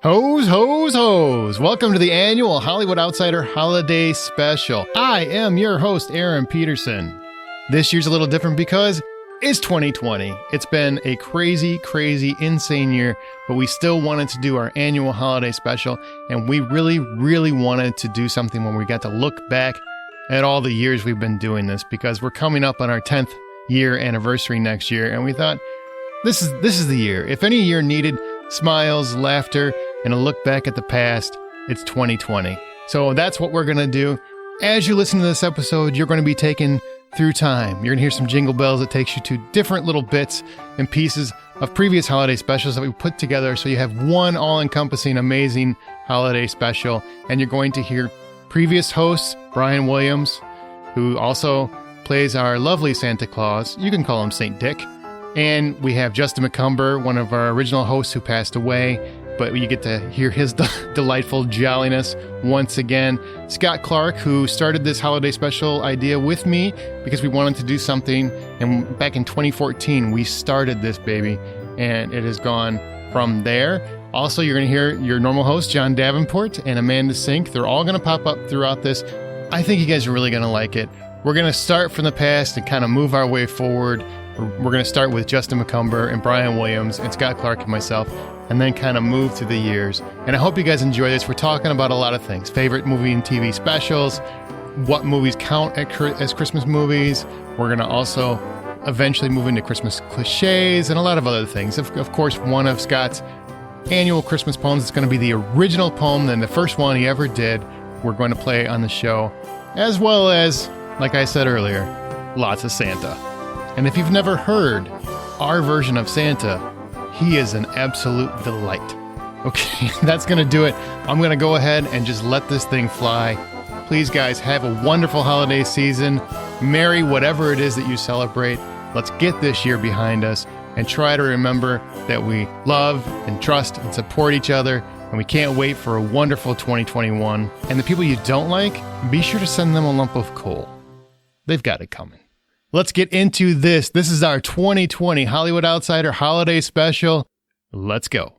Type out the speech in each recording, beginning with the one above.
Hose, hose, hose. Welcome to the annual Hollywood Outsider Holiday Special. I am your host, Aaron Peterson. This year's a little different because it's 2020. It's been a crazy, insane year, but we still wanted to do our annual holiday special, and we really wanted to do something when we got to look back at all the years we've been doing this, because we're coming up on our 10th year anniversary next year, and we thought, this is the year. If any year needed smiles, laughter, and a look back at the past, it's 2020. So that's what we're going to do. As you listen to this episode, you're going to be taken through time. You're going to hear some jingle bells that takes you to different little bits and pieces of previous holiday specials that we put together, so you have one all-encompassing, amazing holiday special. And you're going to hear previous hosts, Brian Williams, who also plays our lovely Santa Claus. You can call him Saint Dick. And we have Justin McCumber, one of our original hosts who passed away, but you get to hear his delightful jolliness once again. Scott Clark, who started this holiday special idea with me because we wanted to do something, and back in 2014, we started this baby, and it has gone from there. Also, you're going to hear your normal host, John Davenport, and Amanda Sink. They're all going to pop up throughout this. I think you guys are really going to like it. We're going to start from the past and kind of move our way forward. We're going to start with Justin McCumber and Brian Williams and Scott Clark and myself, and then kind of move through the years. And I hope you guys enjoy this. We're talking about a lot of things. Favorite movie and TV specials, what movies count as Christmas movies. We're going to also eventually move into Christmas cliches and a lot of other things. Of course, one of Scott's annual Christmas poems is going to be the original poem, then the first one he ever did. We're going to play on the show, as well as, like I said earlier, lots of Santa. And if you've never heard our version of Santa, he is an absolute delight. Okay, that's going to do it. I'm going to go ahead and just let this thing fly. Please, guys, have a wonderful holiday season. Merry whatever it is that you celebrate. Let's get this year behind us and try to remember that we love and trust and support each other. And we can't wait for a wonderful 2021. And the people you don't like, be sure to send them a lump of coal. They've got it coming. Let's get into this. This is our 2020 Hollywood Outsider Holiday Special. Let's go.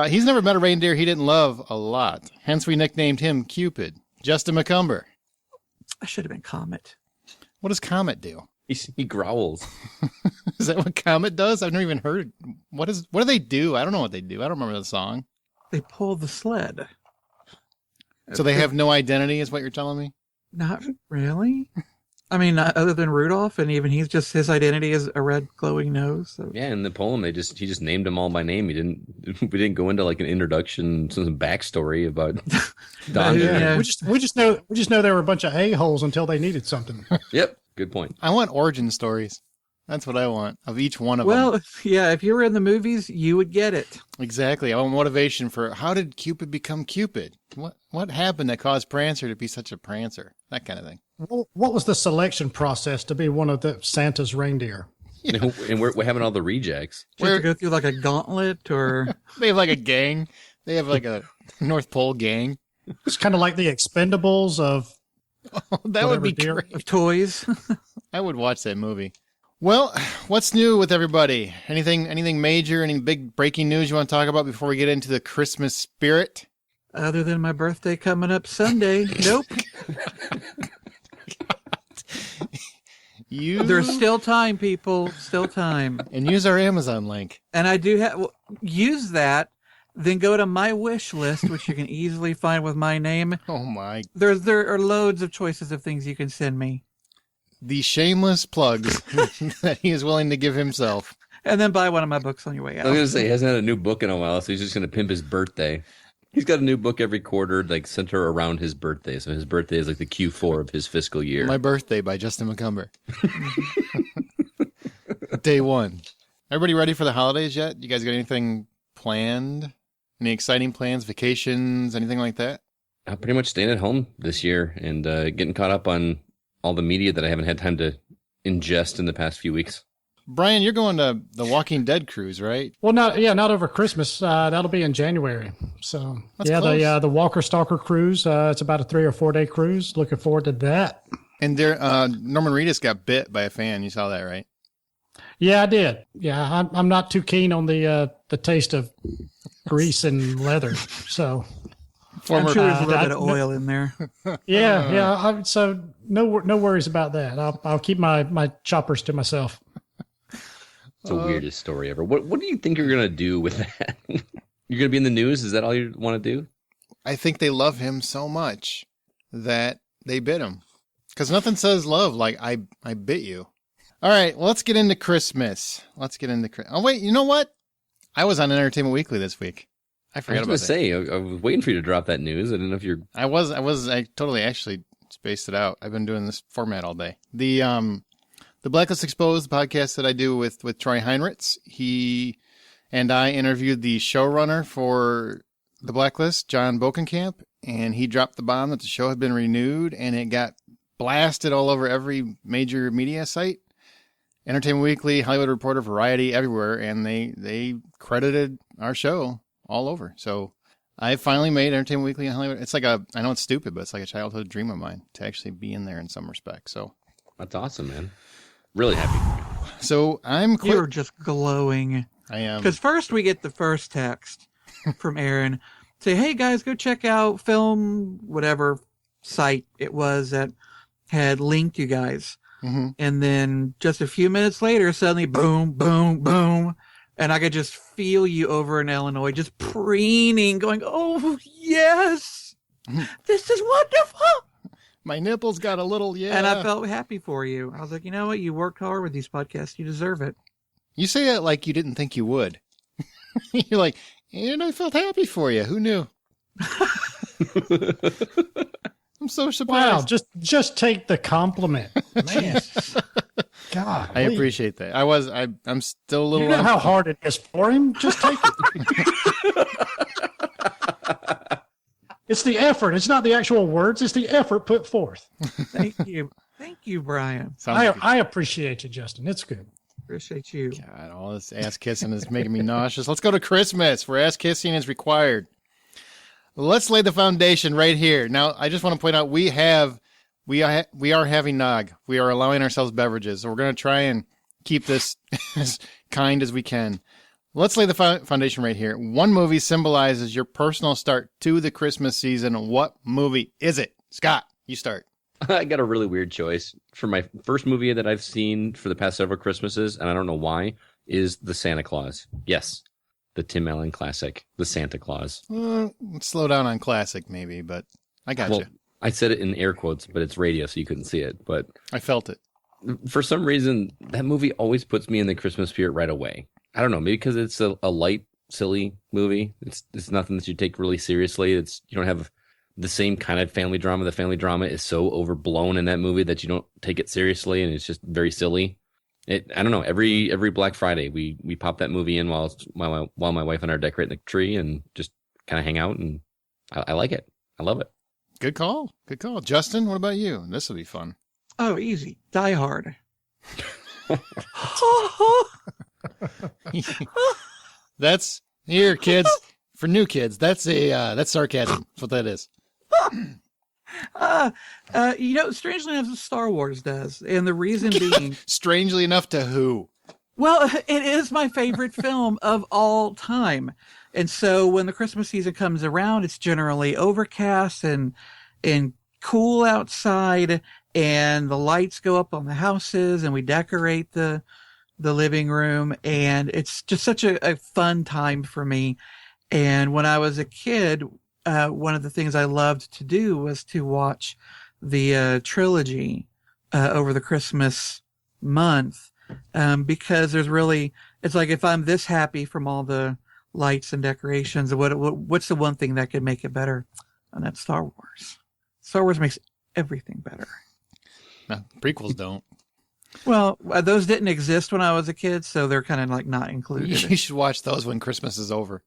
He's never met a reindeer he didn't love a lot. Hence, we nicknamed him Cupid. Justin McCumber. I should have been Comet. What does Comet do? He growls. Is that what Comet does? I've never even heard. What do they do? I don't know what they do. I don't remember the song. They pull the sled. So they have no identity, is what you're telling me? Not really. I mean, other than Rudolph, and even his identity is a red glowing nose. So. Yeah, in the poem, he just named them all by name. We didn't go into like an introduction, some backstory about Don. Yeah. We just know they were a bunch of a-holes until they needed something. Yep, good point. I want origin stories. That's what I want of each one of them. Well, yeah, if you were in the movies, you would get it. Exactly. I want motivation for how did Cupid become Cupid? What happened that caused Prancer to be such a prancer? That kind of thing. What was the selection process to be one of the Santa's reindeer? Yeah. And we're having all the rejects. Do you have to go through like a gauntlet, or they have like a gang? They have like a North Pole gang. It's kind of like the Expendables of. Oh, that would be great. Of toys. I would watch that movie. Well, what's new with everybody? Anything major? Any big breaking news you want to talk about before we get into the Christmas spirit? Other than my birthday coming up Sunday, nope. There's still time, people. Still time. And use our Amazon link. And I do use that. Then go to my wish list, which you can easily find with my name. Oh my! There are loads of choices of things you can send me. The shameless plugs that he is willing to give himself. And then buy one of my books on your way out. I was going to say, he hasn't had a new book in a while, so he's just going to pimp his birthday. He's got a new book every quarter, like center around his birthday. So his birthday is like the Q4 of his fiscal year. My Birthday by Justin McCumber. Day one. Everybody ready for the holidays yet? You guys got anything planned? Any exciting plans, vacations, anything like that? I'm pretty much staying at home this year and getting caught up on all the media that I haven't had time to ingest in the past few weeks. Brian, you're going to the Walking Dead cruise, right? Well, not over Christmas. That'll be in January. So that's close. The Walker Stalker cruise. It's about a 3 or 4 day cruise. Looking forward to that. And there, Norman Reedus got bit by a fan. You saw that, right? Yeah, I did. Yeah, I'm not too keen on the taste of grease and leather. So I'm sure there's a little I- bit of oil in there. yeah. So no worries about that. I'll keep my choppers to myself. It's the weirdest story ever. What do you think you're gonna do with that? You're gonna be in the news? Is that all you want to do? I think they love him so much that they bit him. Because nothing says love like I bit you. All right, well, let's get into Christmas. Oh, wait, you know what? I was on Entertainment Weekly this week. I forgot about that. I was waiting for you to drop that news. I didn't know if you're. I totally actually spaced it out. I've been doing this format all day. The Blacklist Exposed podcast that I do with Troy Heinrichs. He and I interviewed the showrunner for the Blacklist, John Bokenkamp, and he dropped the bomb that the show had been renewed, and it got blasted all over every major media site. Entertainment Weekly, Hollywood Reporter, Variety, everywhere, and they credited our show all over. So I finally made Entertainment Weekly in Hollywood. It's like I know it's stupid, but it's like a childhood dream of mine to actually be in there in some respect. So That's awesome, man. Really happy. So I'm You're just glowing. I am. Because first we get the first text from Aaron. Say, hey guys, go check out film, whatever site it was that had linked you guys. Mm-hmm. And then just a few minutes later, suddenly boom, boom, boom. And I could just feel you over in Illinois just preening, going, oh, yes, this is wonderful. My nipples got a little, yeah. And I felt happy for you. I was like, you know what? You worked hard with these podcasts. You deserve it. You say it like you didn't think you would. You're like, and I felt happy for you. Who knew? I'm so surprised. Wow, just take the compliment, man. God, I appreciate that. I'm still a little. You know how hard it is for him. Just take it. It's the effort. It's not the actual words. It's the effort put forth. Thank you. Thank you, Brian. I appreciate you, Justin. It's good. Appreciate you. God, all this ass kissing is making me nauseous. Let's go to Christmas, where ass kissing is required. Let's lay the foundation right here. Now, I just want to point out we are having nog. We are allowing ourselves beverages, so we're going to try and keep this as kind as we can. Let's lay the foundation right here. One movie symbolizes your personal start to the Christmas season. What movie is it? Scott, you start. I got a really weird choice for my first movie that I've seen for the past several Christmases, and I don't know why, is The Santa Claus. Yes, the Tim Allen classic, The Santa Claus. Let's slow down on classic, maybe, but I got you. I said it in air quotes, but it's radio, so you couldn't see it. But I felt it. For some reason, that movie always puts me in the Christmas spirit right away. I don't know, maybe because it's a light, silly movie. It's nothing that you take really seriously. You don't have the same kind of family drama. The family drama is so overblown in that movie that you don't take it seriously, and it's just very silly. I don't know. Every Black Friday, we pop that movie in while my wife and I are decorating the tree and just kind of hang out, and I like it. I love it. Good call. Good call. Justin, what about you? This will be fun. Oh, easy. Die Hard. That's here, kids. For new kids, that's sarcasm. That's what that is. Strangely enough, Star Wars does. And the reason being... Strangely enough to who? Well, it is my favorite film of all time. And so when the Christmas season comes around, it's generally overcast and cool outside, and the lights go up on the houses, and we decorate the living room, and it's just such a fun time for me. And when I was a kid, one of the things I loved to do was to watch the trilogy over the Christmas month, because it's like if I'm this happy from all the lights and decorations, what's the one thing that could make it better? And that's Star Wars. Star Wars makes everything better. No, prequels don't. Well, those didn't exist when I was a kid, so they're kind of like not included. You should watch those when Christmas is over.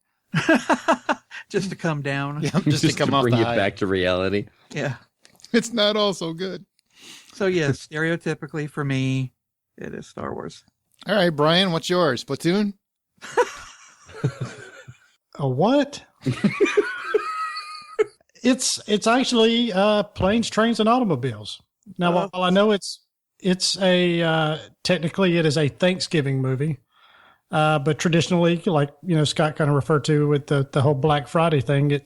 Just to come down. Yeah, just to come off bring the it high. back to reality. Yeah. It's not all so good. So yes, stereotypically for me, it is Star Wars. All right, Brian, what's yours? Platoon? A what? It's actually planes, trains, and automobiles. Now, while I know it's it's technically it is a Thanksgiving movie. But traditionally, like, Scott kind of referred to with the whole Black Friday thing,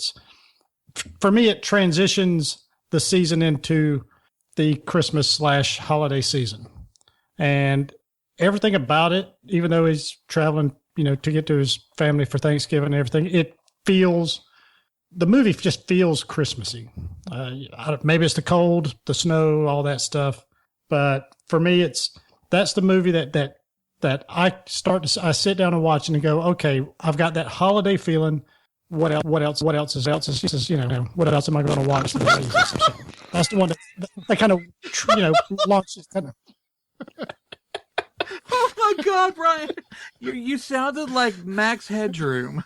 for me, it transitions the season into the Christmas/holiday season. And everything about it, even though he's traveling, to get to his family for Thanksgiving and everything, the movie just feels Christmassy. Maybe it's the cold, the snow, all that stuff. But for me, that's the movie that I sit down and watch and go, okay, I've got that holiday feeling. What else what else is what else am I going to watch for the season? So that's the one that kind of, launches kind of. Oh my God, Brian. You sounded like Max Headroom.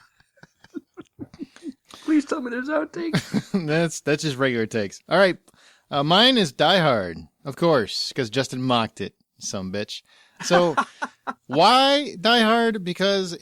Please tell me there's outtakes. That's just regular takes. All right. Mine is Die Hard, of course, because Justin mocked it, some bitch. So why Die Hard? Because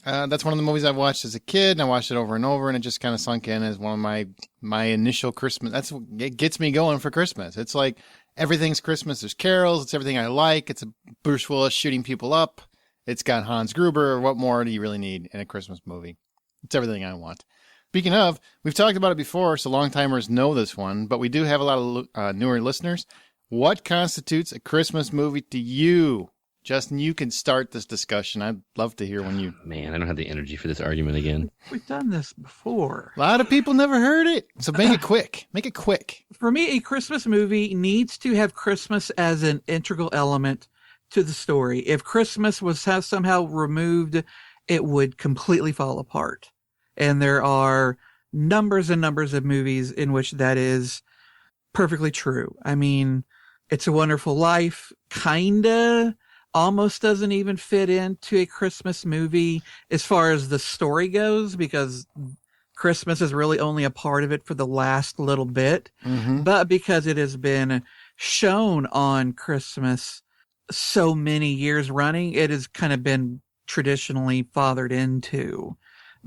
that's one of the movies I've watched as a kid, and I watched it over and over, and it just kind of sunk in as one of my initial Christmas. It gets me going for Christmas. It's like everything's Christmas. There's carols. It's everything I like. It's a Bruce Willis shooting people up. It's got Hans Gruber. What more do you really need in a Christmas movie? It's everything I want. Speaking of, we've talked about it before, so long-timers know this one, but we do have a lot of newer listeners. What constitutes a Christmas movie to you? Justin, you can start this discussion. I'd love to hear when you... Man, I don't have the energy for this argument again. We've done this before. A lot of people never heard it, so make it quick. Make it quick. For me, a Christmas movie needs to have Christmas as an integral element to the story. If Christmas was somehow removed, it would completely fall apart. And there are numbers and numbers of movies in which that is perfectly true. I mean, It's a Wonderful Life kinda almost doesn't even fit into a Christmas movie as far as the story goes, because Christmas is really only a part of it for the last little bit. Mm-hmm. But because it has been shown on Christmas so many years running, it has kind of been traditionally fathered into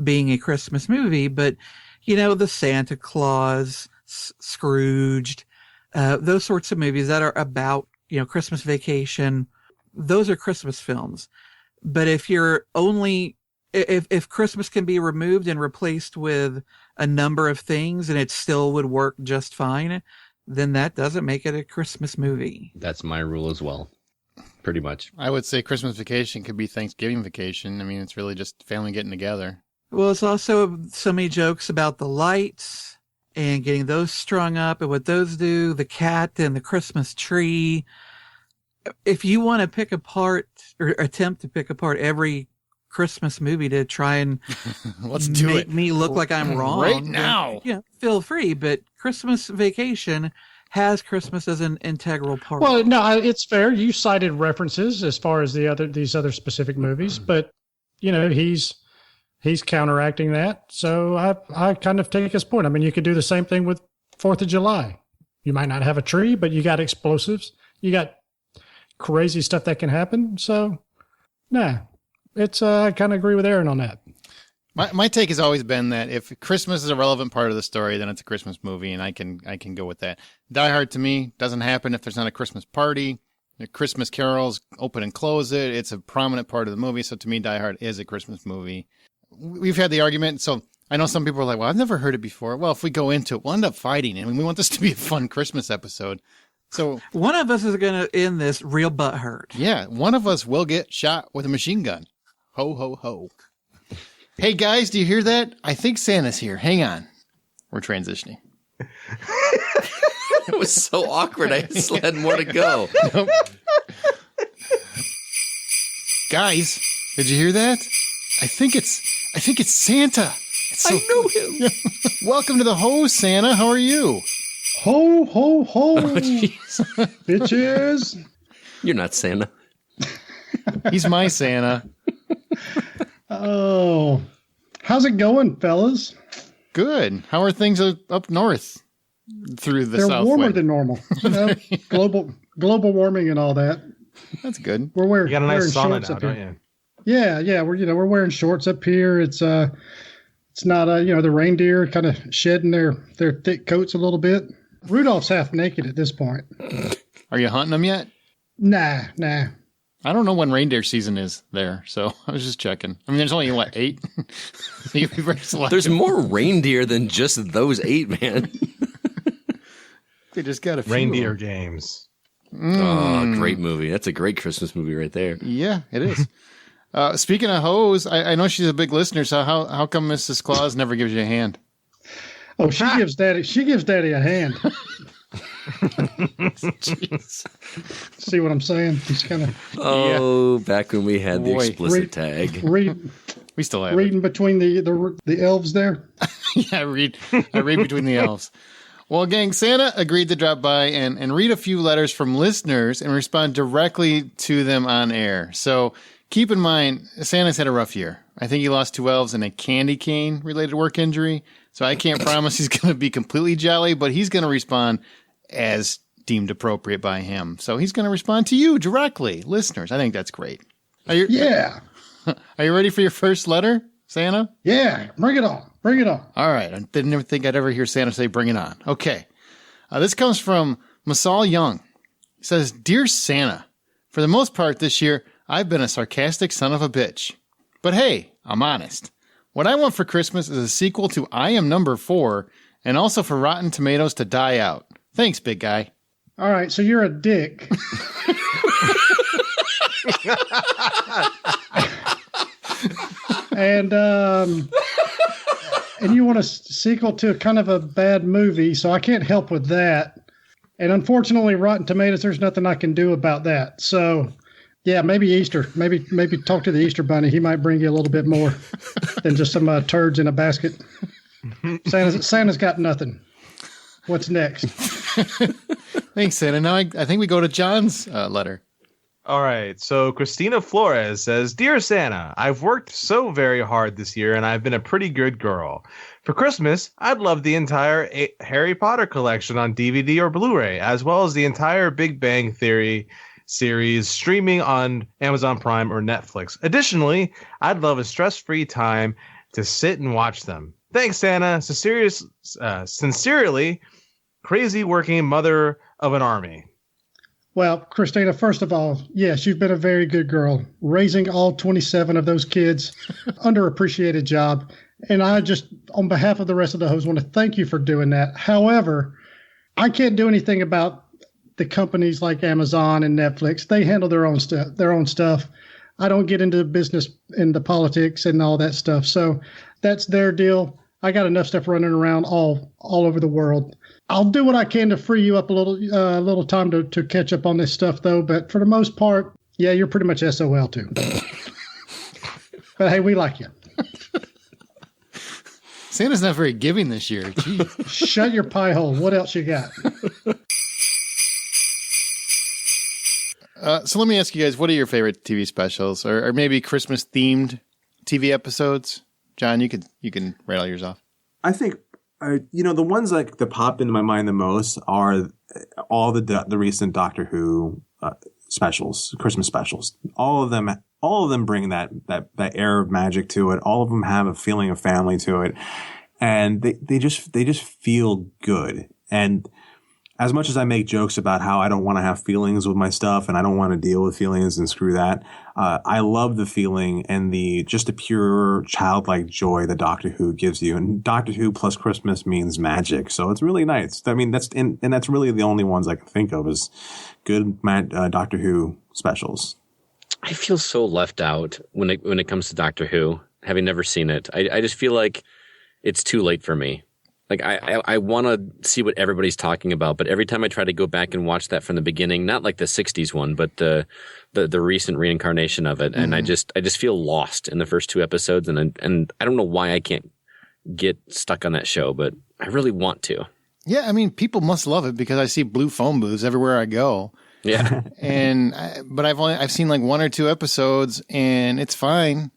being a Christmas movie. But, the Santa Claus, Scrooged, those sorts of movies that are about, Christmas Vacation, those are Christmas films. But if Christmas can be removed and replaced with a number of things and it still would work just fine, then that doesn't make it a Christmas movie. That's my rule as well. Pretty much. I would say Christmas Vacation could be Thanksgiving Vacation. I mean, it's really just family getting together. Well, it's also so many jokes about the lights and getting those strung up and what those do, the cat and the Christmas tree. If you want to pick apart or attempt to pick apart every Christmas movie to try and Let's do make it. me look like I'm wrong right now. Then, feel free. But Christmas Vacation has Christmas as an integral part. Well, no, it's fair. You cited references as far as these other specific movies, but he's counteracting that. So I kind of take his point. I mean, you could do the same thing with 4th of July. You might not have a tree, but you got explosives. You got crazy stuff that can happen. So, I kind of agree with Aaron on that. My take has always been that if Christmas is a relevant part of the story, then it's a Christmas movie, and I can go with that. Die Hard to me doesn't happen if there's not a Christmas party. The Christmas carols open and close it. It's a prominent part of the movie. So to me, Die Hard is a Christmas movie. We've had the argument. So I know some people are like, well, I've never heard it before. Well, if we go into it, we'll end up fighting. And we want this to be a fun Christmas episode. So one of us is going to end this real butthurt. Yeah, one of us will get shot with a machine gun. Ho, ho, ho. Hey, guys, do you hear that? I think Santa's here. Hang on. We're transitioning. It was so awkward. I still had more to go. Nope. Guys, did you hear that? I think it's Santa. I know him. Welcome to the Ho, Santa. How are you? Ho, ho, ho. Oh, jeez. Bitches. You're not Santa. He's my Santa. Oh, how's it going, fellas? Good. How are things up north through the They're south warmer wind? than normal. Global warming and all that. That's good. We're wearing, You got a nice wearing sauna shorts now, up don't here. you? Yeah. We're wearing shorts up here. It's not the reindeer kind of shedding their thick coats a little bit. Rudolph's half naked at this point. Are you hunting them yet? Nah. I don't know when reindeer season is there, so I was just checking. I mean, there's only, 8? So you'd be very selective. There's more reindeer than just those 8, man. They just got a few. Reindeer games. Oh, great movie. That's a great Christmas movie right there. Yeah, it is. Speaking of hoes, I know she's a big listener, so how come Mrs. Claus never gives you a hand? Oh, she gives Daddy a hand. Jeez. See what I'm saying? He's kind of Back when we had the explicit tag. We still have reading between the elves there. Yeah, I read between the elves. Well, gang, Santa agreed to drop by and read a few letters from listeners and respond directly to them on air. So keep in mind, Santa's had a rough year. I think he lost 2 elves and a candy cane related work injury. So I can't promise he's going to be completely jolly, but he's going to respond as deemed appropriate by him. So he's going to respond to you directly, listeners. I think that's great. Yeah. Are you ready for your first letter, Santa? Yeah. Bring it on. All right. I didn't ever think I'd ever hear Santa say, bring it on. Okay. This comes from Masal Young. He says, Dear Santa, for the most part this year, I've been a sarcastic son of a bitch. But hey, I'm honest. What I want for Christmas is a sequel to I Am Number 4 and also for Rotten Tomatoes to die out. Thanks, big guy. All right. So you're a dick. And you want a sequel to kind of a bad movie, so I can't help with that. And unfortunately, Rotten Tomatoes, there's nothing I can do about that. So, yeah, maybe Easter. Maybe talk to the Easter Bunny. He might bring you a little bit more than just some turds in a basket. Santa's got nothing. What's next? Thanks, Santa. Now I think we go to John's letter. All right. So Christina Flores says, Dear Santa, I've worked so very hard this year and I've been a pretty good girl. For Christmas, I'd love the entire Harry Potter collection on DVD or Blu-ray, as well as the entire Big Bang Theory series streaming on Amazon Prime or Netflix. Additionally, I'd love a stress-free time to sit and watch them. Thanks, Santa. Sincerely, crazy working mother of an army. Well, Christina, first of all, yes, you've been a very good girl, raising all 27 of those kids. Underappreciated job. And I just, on behalf of the rest of the hosts, want to thank you for doing that. However, I can't do anything about the companies like Amazon and Netflix. They handle their own stuff. I don't get into the business and the politics and all that stuff. So that's their deal. I got enough stuff running around all over the world. I'll do what I can to free you up a little time to catch up on this stuff, though. But for the most part, yeah, you're pretty much SOL too. But hey, we like you. Santa's not very giving this year. Jeez. Shut your pie hole. What else you got? So let me ask you guys, what are your favorite TV specials or maybe Christmas themed TV episodes? John, you can rattle yours off. I think the ones that pop into my mind the most are all the recent Doctor Who specials, Christmas specials. All of them bring that air of magic to it. All of them have a feeling of family to it, and they just feel good. And as much as I make jokes about how I don't want to have feelings with my stuff and I don't want to deal with feelings and screw that, I love the feeling and the pure childlike joy that Doctor Who gives you. And Doctor Who plus Christmas means magic, so it's really nice. I mean, that's really the only ones I can think of as good Doctor Who specials. I feel so left out when it comes to Doctor Who, having never seen it. I just feel like it's too late for me. Like I want to see what everybody's talking about, but every time I try to go back and watch that from the beginning, not like the 60s one, but the recent reincarnation of it, and I just feel lost in the first 2 episodes, and I don't know why I can't get stuck on that show, but I really want to. Yeah, I mean, people must love it because I see blue phone booths everywhere I go. Yeah, but I've seen like 1 or 2 episodes, and it's fine.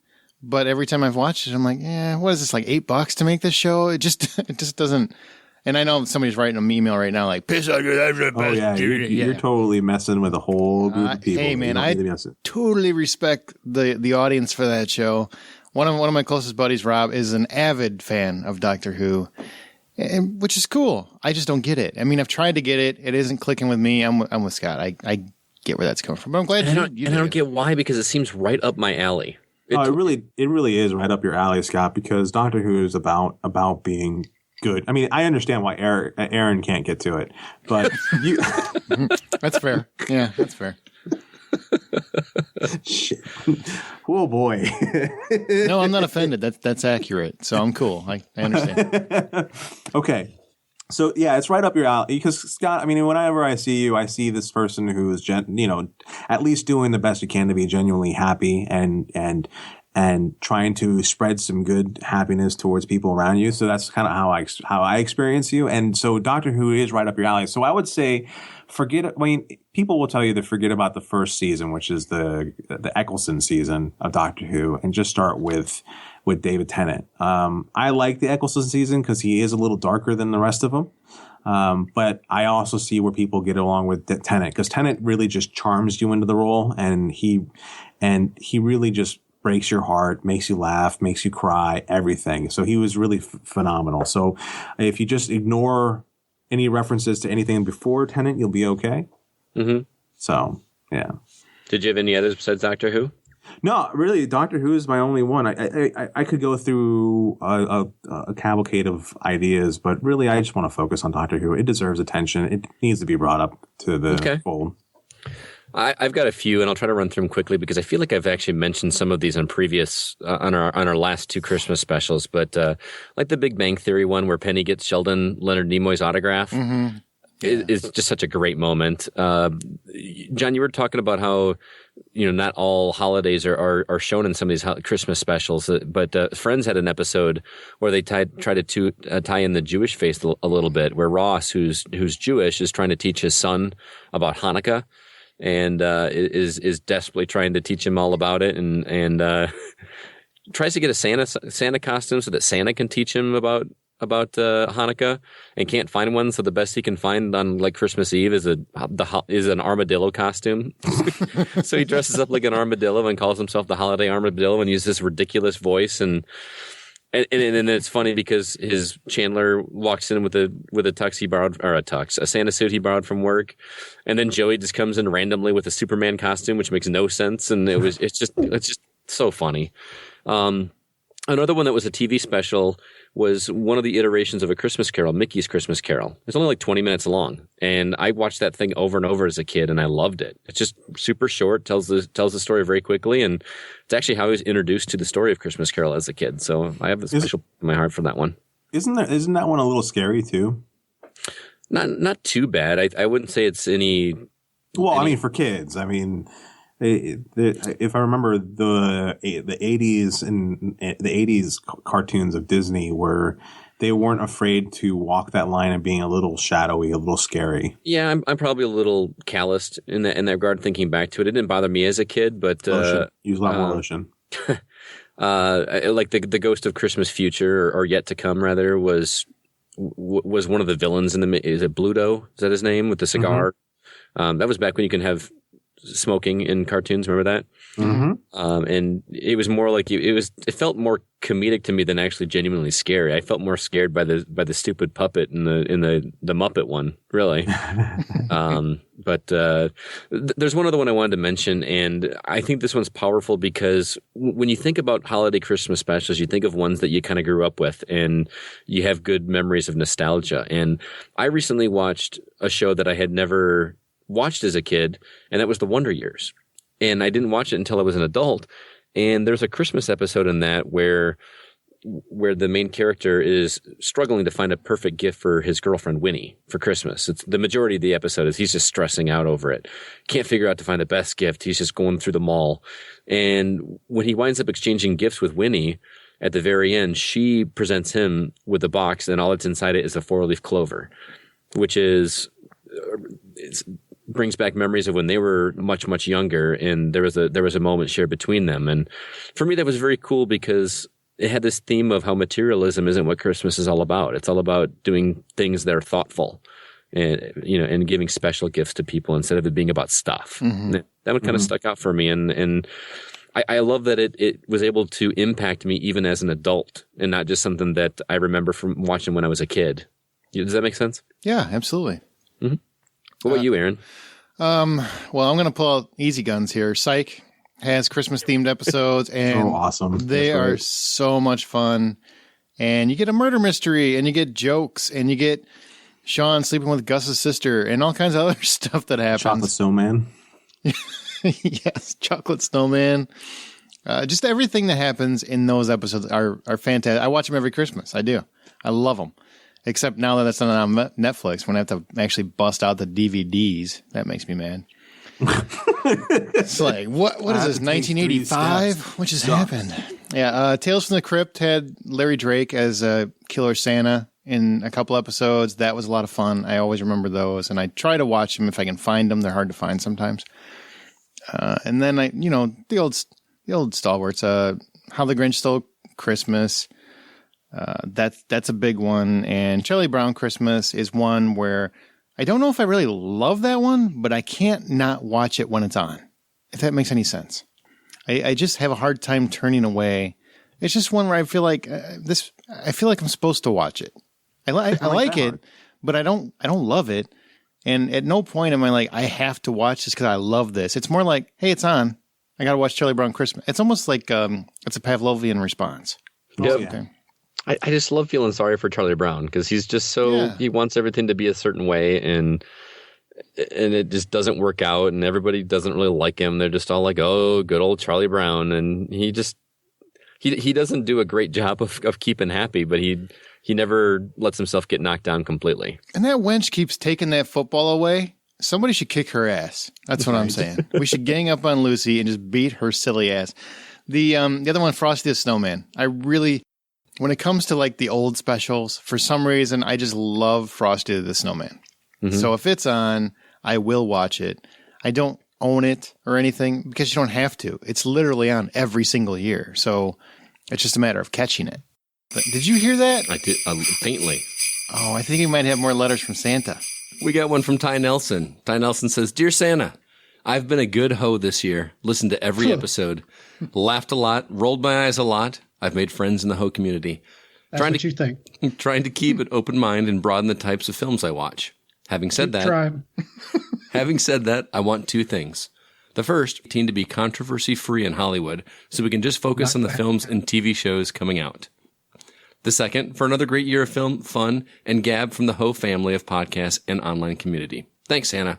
But every time I've watched it, I'm like, what is this, like $8 to make this show? It just doesn't. And I know somebody's writing an email right now, like, piss on your life. Oh, yeah. You're totally messing with a whole group of people. Hey, man, I totally respect the audience for that show. One of my closest buddies, Rob, is an avid fan of Doctor Who. and which is cool. I just don't get it. I mean, I've tried to get it. It isn't clicking with me. I'm with Scott. I get where that's coming from. But I'm glad you I don't get why, because it seems right up my alley. It really is right up your alley, Scott, because Doctor Who is about being good. I mean, I understand why Aaron can't get to it, but you. That's fair. Yeah, that's fair. Shit. Oh boy. No, I'm not offended. That's accurate. So I'm cool. I understand. Okay. So yeah, it's right up your alley because Scott, I mean, whenever I see you, I see this person who is at least doing the best you can to be genuinely happy and trying to spread some good happiness towards people around you. So that's kind of how I experience you. And so Doctor Who is right up your alley. So I would say people will tell you to forget about the first season, which is the Eccleston season of Doctor Who, and just start with David Tennant. I like the Eccleston season because he is a little darker than the rest of them. But I also see where people get along with Tennant because Tennant really just charms you into the role, and he really just breaks your heart, makes you laugh, makes you cry, everything. So he was really phenomenal. So if you just ignore any references to anything before Tennant, you'll be okay. Mm-hmm. So, yeah. Did you have any others besides Doctor Who? No, really, Doctor Who is my only one. I could go through a cavalcade of ideas, but really I just want to focus on Doctor Who. It deserves attention. It needs to be brought up to the fold. I've got a few, and I'll try to run through them quickly because I feel like I've actually mentioned some of these on previous on our last two Christmas specials. But like the Big Bang Theory one, where Penny gets Sheldon Leonard Nimoy's autograph, is just such a great moment. John, you were talking about how not all holidays are shown in some of these Christmas specials, but Friends had an episode where they tried to tie in the Jewish faith a little bit, where Ross, who's Jewish, is trying to teach his son about Hanukkah. And is desperately trying to teach him all about it, and tries to get a Santa costume so that Santa can teach him about Hanukkah, and can't find one. So the best he can find on like Christmas Eve is an armadillo costume. So he dresses up like an armadillo and calls himself the Holiday Armadillo and uses this ridiculous voice and it's funny because his Chandler walks in with a tux he borrowed, or a Santa suit he borrowed from work, and then Joey just comes in randomly with a Superman costume, which makes no sense, and it's just so funny. Another one that was a TV special was one of the iterations of A Christmas Carol, Mickey's Christmas Carol. It's only like 20 minutes long, and I watched that thing over and over as a kid, and I loved it. It's just super short, tells the story very quickly, and it's actually how I was introduced to the story of Christmas Carol as a kid. So I have a special in my heart for that one. Isn't that one a little scary too? Not too bad. I wouldn't say it's any. Well, I mean, for kids, I mean. If I remember the 80s and the 80s cartoons of Disney, where they weren't afraid to walk that line of being a little shadowy, a little scary. Yeah, I'm probably a little calloused in that regard. Thinking back to it, it didn't bother me as a kid, but use a lot more lotion. Like the Ghost of Christmas Future or Yet to Come, rather, was one of the villains in the. Is it Bluto? Is that his name with the cigar? Mm-hmm. That was back when you can have smoking in cartoons. Remember that? Mm-hmm. And it was more like it felt more comedic to me than actually genuinely scary. I felt more scared by the stupid puppet in the Muppet one, really. But there's one other one I wanted to mention, and I think this one's powerful because when you think about holiday Christmas specials, you think of ones that you kind of grew up with and you have good memories of nostalgia. And I recently watched a show that I had never watched as a kid, and that was The Wonder Years. And I didn't watch it until I was an adult. And there's a Christmas episode in that where the main character is struggling to find a perfect gift for his girlfriend Winnie for Christmas. It's the majority of the episode is he's just stressing out over it. Can't figure out to find the best gift. He's just going through the mall. And when he winds up exchanging gifts with Winnie, at the very end, she presents him with a box, and all that's inside it is a 4-leaf clover, which brings back memories of when they were much, much younger, and there was a moment shared between them. And for me, that was very cool because it had this theme of how materialism isn't what Christmas is all about. It's all about doing things that are thoughtful and giving special gifts to people instead of it being about stuff. Mm-hmm. That one kind of stuck out for me. And I love that it was able to impact me even as an adult and not just something that I remember from watching when I was a kid. Does that make sense? Yeah, absolutely. Mm-hmm. What about you, Aaron? Well, I'm going to pull out easy guns here. Psych has Christmas themed episodes, and awesome. They That's are right. so much fun. And you get a murder mystery, and you get jokes, and you get Sean sleeping with Gus's sister, and all kinds of other stuff that happens. Chocolate Snowman. Yes, Chocolate Snowman. Just everything that happens in those episodes are fantastic. I watch them every Christmas. I do. I love them. Except now that that's not on Netflix, when I have to actually bust out the DVDs, that makes me mad. It's like, what is this, 1985? What just happened? Yeah, Tales from the Crypt had Larry Drake as Killer Santa in a couple episodes. That was a lot of fun. I always remember those, and I try to watch them if I can find them. They're hard to find sometimes. And then the old stalwarts, How the Grinch Stole Christmas. That's a big one. And Charlie Brown Christmas is one where I don't know if I really love that one, but I can't not watch it when it's on, if that makes any sense. I just have a hard time turning away. It's just one where I feel like I feel like I'm supposed to watch it. I like it, but I don't love it. And at no point am I like, I have to watch this because I love this. It's more like, hey, it's on. I got to watch Charlie Brown Christmas. It's almost like it's a Pavlovian response. Yep. Okay. I just love feeling sorry for Charlie Brown because he's just he wants everything to be a certain way and it just doesn't work out and everybody doesn't really like him. They're just all like, oh, good old Charlie Brown. And he doesn't do a great job of keeping happy, but he never lets himself get knocked down completely. And that wench keeps taking that football away. Somebody should kick her ass. That's what I'm saying. We should gang up on Lucy and just beat her silly ass. The other one, Frosty the Snowman. When it comes to like the old specials, for some reason, I just love Frosty the Snowman. Mm-hmm. So if it's on, I will watch it. I don't own it or anything because you don't have to. It's literally on every single year. So it's just a matter of catching it. But did you hear that? I did, faintly. Oh, I think he might have more letters from Santa. We got one from Ty Nelson. Ty Nelson says, Dear Santa, I've been a good hoe this year. Listened to every episode. Laughed a lot. Rolled my eyes a lot. I've made friends in the hoe community. That's what you think. Trying to keep an open mind and broaden the types of films I watch. Having said that, I want two things. The first, to be controversy-free in Hollywood so we can just focus on the films and TV shows coming out. The second, for another great year of film, fun, and gab from the Ho family of podcasts and online community. Thanks, Santa.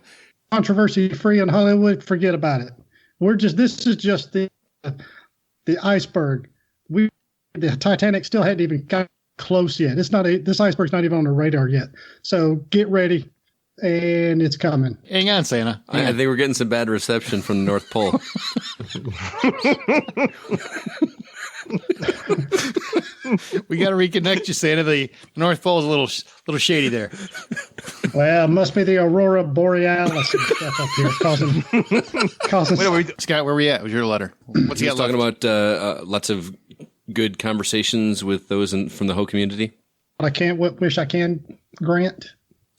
Controversy-free in Hollywood, forget about it. This is just the iceberg. The Titanic still hadn't even got close yet. This iceberg's not even on the radar yet. So get ready, and it's coming. Hang on, Santa. I think we're getting some bad reception from the North Pole. We got to reconnect you, Santa. The North Pole is a little shady there. Well, it must be the Aurora Borealis and stuff up here causing. Wait, Scott, where are we at? Was your letter? What's he got talking about? Lots of good conversations with those from the Ho community. I can't wish I can grant.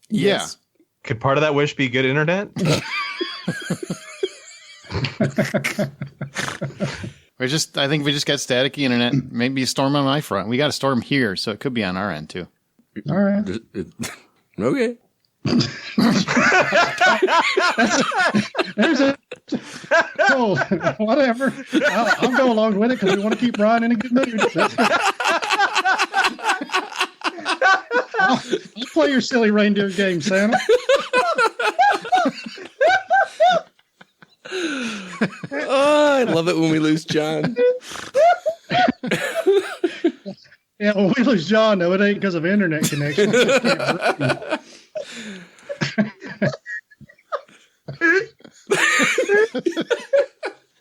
Yes. Could part of that wish be good internet? I think we just got staticky internet. Maybe a storm on my front. We got a storm here, so it could be on our end too. All right. Okay. There's a whatever. I'll go along with it because we want to keep Brian in a good mood. I'll play your silly reindeer game, Santa. Oh, I love it when we lose John. Yeah, when we lose John, though, it ain't because of internet connection.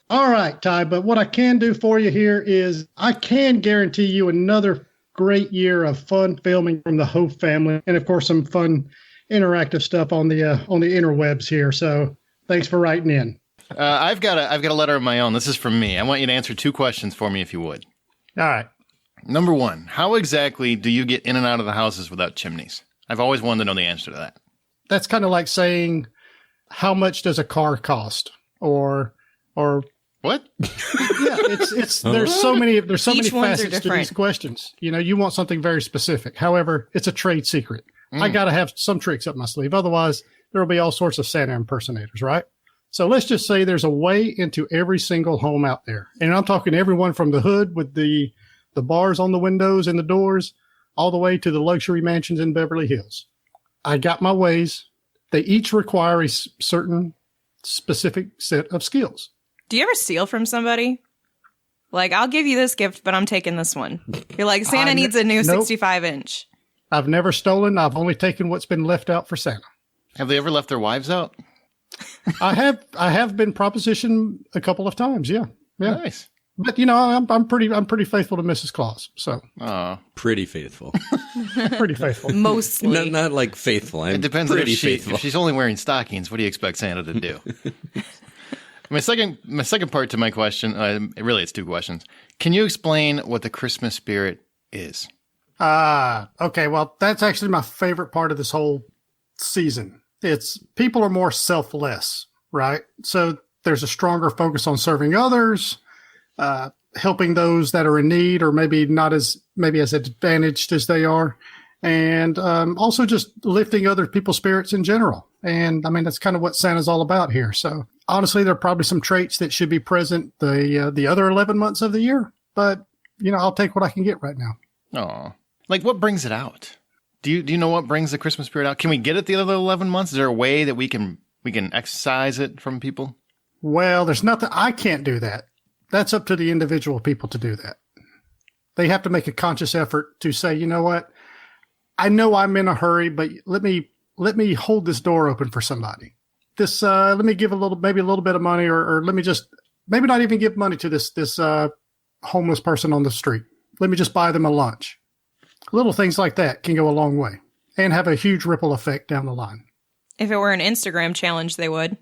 All right, Ty, but what I can do for you here is I can guarantee you another great year of fun filming from the Ho family, and of course some fun interactive stuff on the interwebs here. So thanks for writing in. I've got a letter of my own. This is from me. I want you to answer two questions for me, if you would. All right. Number one, how exactly do you get in and out of the houses without chimneys? I've always wanted to know the answer to that. That's kind of like saying, how much does a car cost? Or What? Yeah, it's there's so many Each ones are facets to different. these questions. You know, you want something very specific. However, it's a trade secret. I got to have some tricks up my sleeve. Otherwise, there will be all sorts of Santa impersonators, right? So let's just say there's a way into every single home out there. And I'm talking everyone from the hood with the bars on the windows and the doors all the way to the luxury mansions in Beverly Hills. I got my ways. They each require a certain specific set of skills. Do you ever steal from somebody? Like, I'll give you this gift, but I'm taking this one. You're like, Santa needs a new 65-inch. I've never stolen. I've only taken what's been left out for Santa. Have they ever left their wives out? I have been propositioned a couple of times. Yeah. Nice. But you know, I'm pretty faithful to Mrs. Claus. So Pretty faithful. pretty faithful. Mostly. not like faithful. I'm It depends on pretty if faithful. she's only wearing stockings. What do you expect Santa to do? My second part to my question, really it's two questions. Can you explain what the Christmas spirit is? Okay. Well, that's actually my favorite part of this whole season. It's people are more selfless, right? So there's a stronger focus on serving others, helping those that are in need or maybe not as advantaged as they are. And also just lifting other people's spirits in general. And I mean, that's kind of what Santa's all about here. So honestly, there are probably some traits that should be present the other 11 months of the year. But, you know, I'll take what I can get right now. Oh, like what brings it out? Do you know what brings the Christmas spirit out? Can we get it the other 11 months? Is there a way that we can exercise it from people? Well, there's nothing. I can't do that. That's up to the individual people to do that. They have to make a conscious effort to say, you know what? I know I'm in a hurry, but let me hold this door open for somebody. Let me give maybe a little bit of money, or let me just maybe not even give money to this homeless person on the street. Let me just buy them a lunch. Little things like that can go a long way and have a huge ripple effect down the line. If it were an Instagram challenge, they would.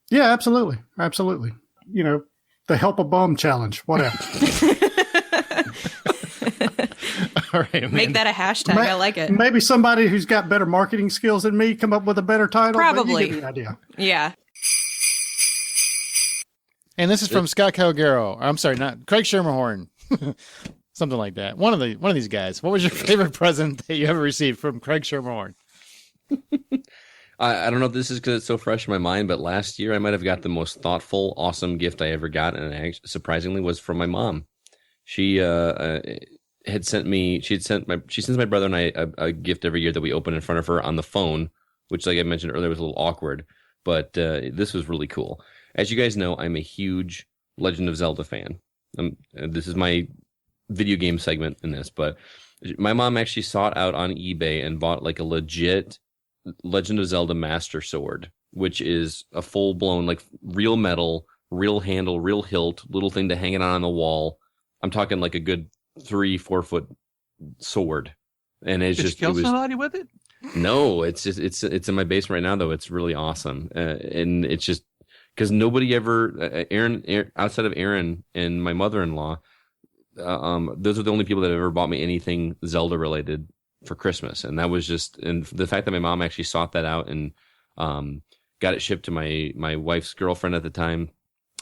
Yeah, absolutely. Absolutely. You know, the help a bum challenge, whatever. All right, Make that a hashtag. I like it. Maybe somebody who's got better marketing skills than me come up with a better title. Probably. But you get the idea. Yeah. And this is from Scott Calgaro. I'm sorry, not Craig Schermerhorn. Something like that. One of these guys. What was your favorite present that you ever received from Craig Schermerhorn? I don't know if this is because it's so fresh in my mind, but last year I might have got the most thoughtful, awesome gift I ever got, and it surprisingly was from my mom. She had sent she sends my brother and I a gift every year that we open in front of her on the phone, which, like I mentioned earlier, was a little awkward, but this was really cool. As you guys know, I'm a huge Legend of Zelda fan. This is my video game segment in this, but my mom actually sought out on eBay and bought like a legit Legend of Zelda Master Sword, which is a full-blown, like, real metal, real handle, real hilt, little thing to hang it on the wall. I'm talking like a good 3-4 foot sword, and it's Did you kill somebody with it? No, it's in my basement right now, though. It's really awesome, and it's just because nobody ever Aaron outside of Aaron and my mother-in-law, those are the only people that have ever bought me anything Zelda related for Christmas, and that was just, and the fact that my mom actually sought that out and got it shipped to my wife's girlfriend at the time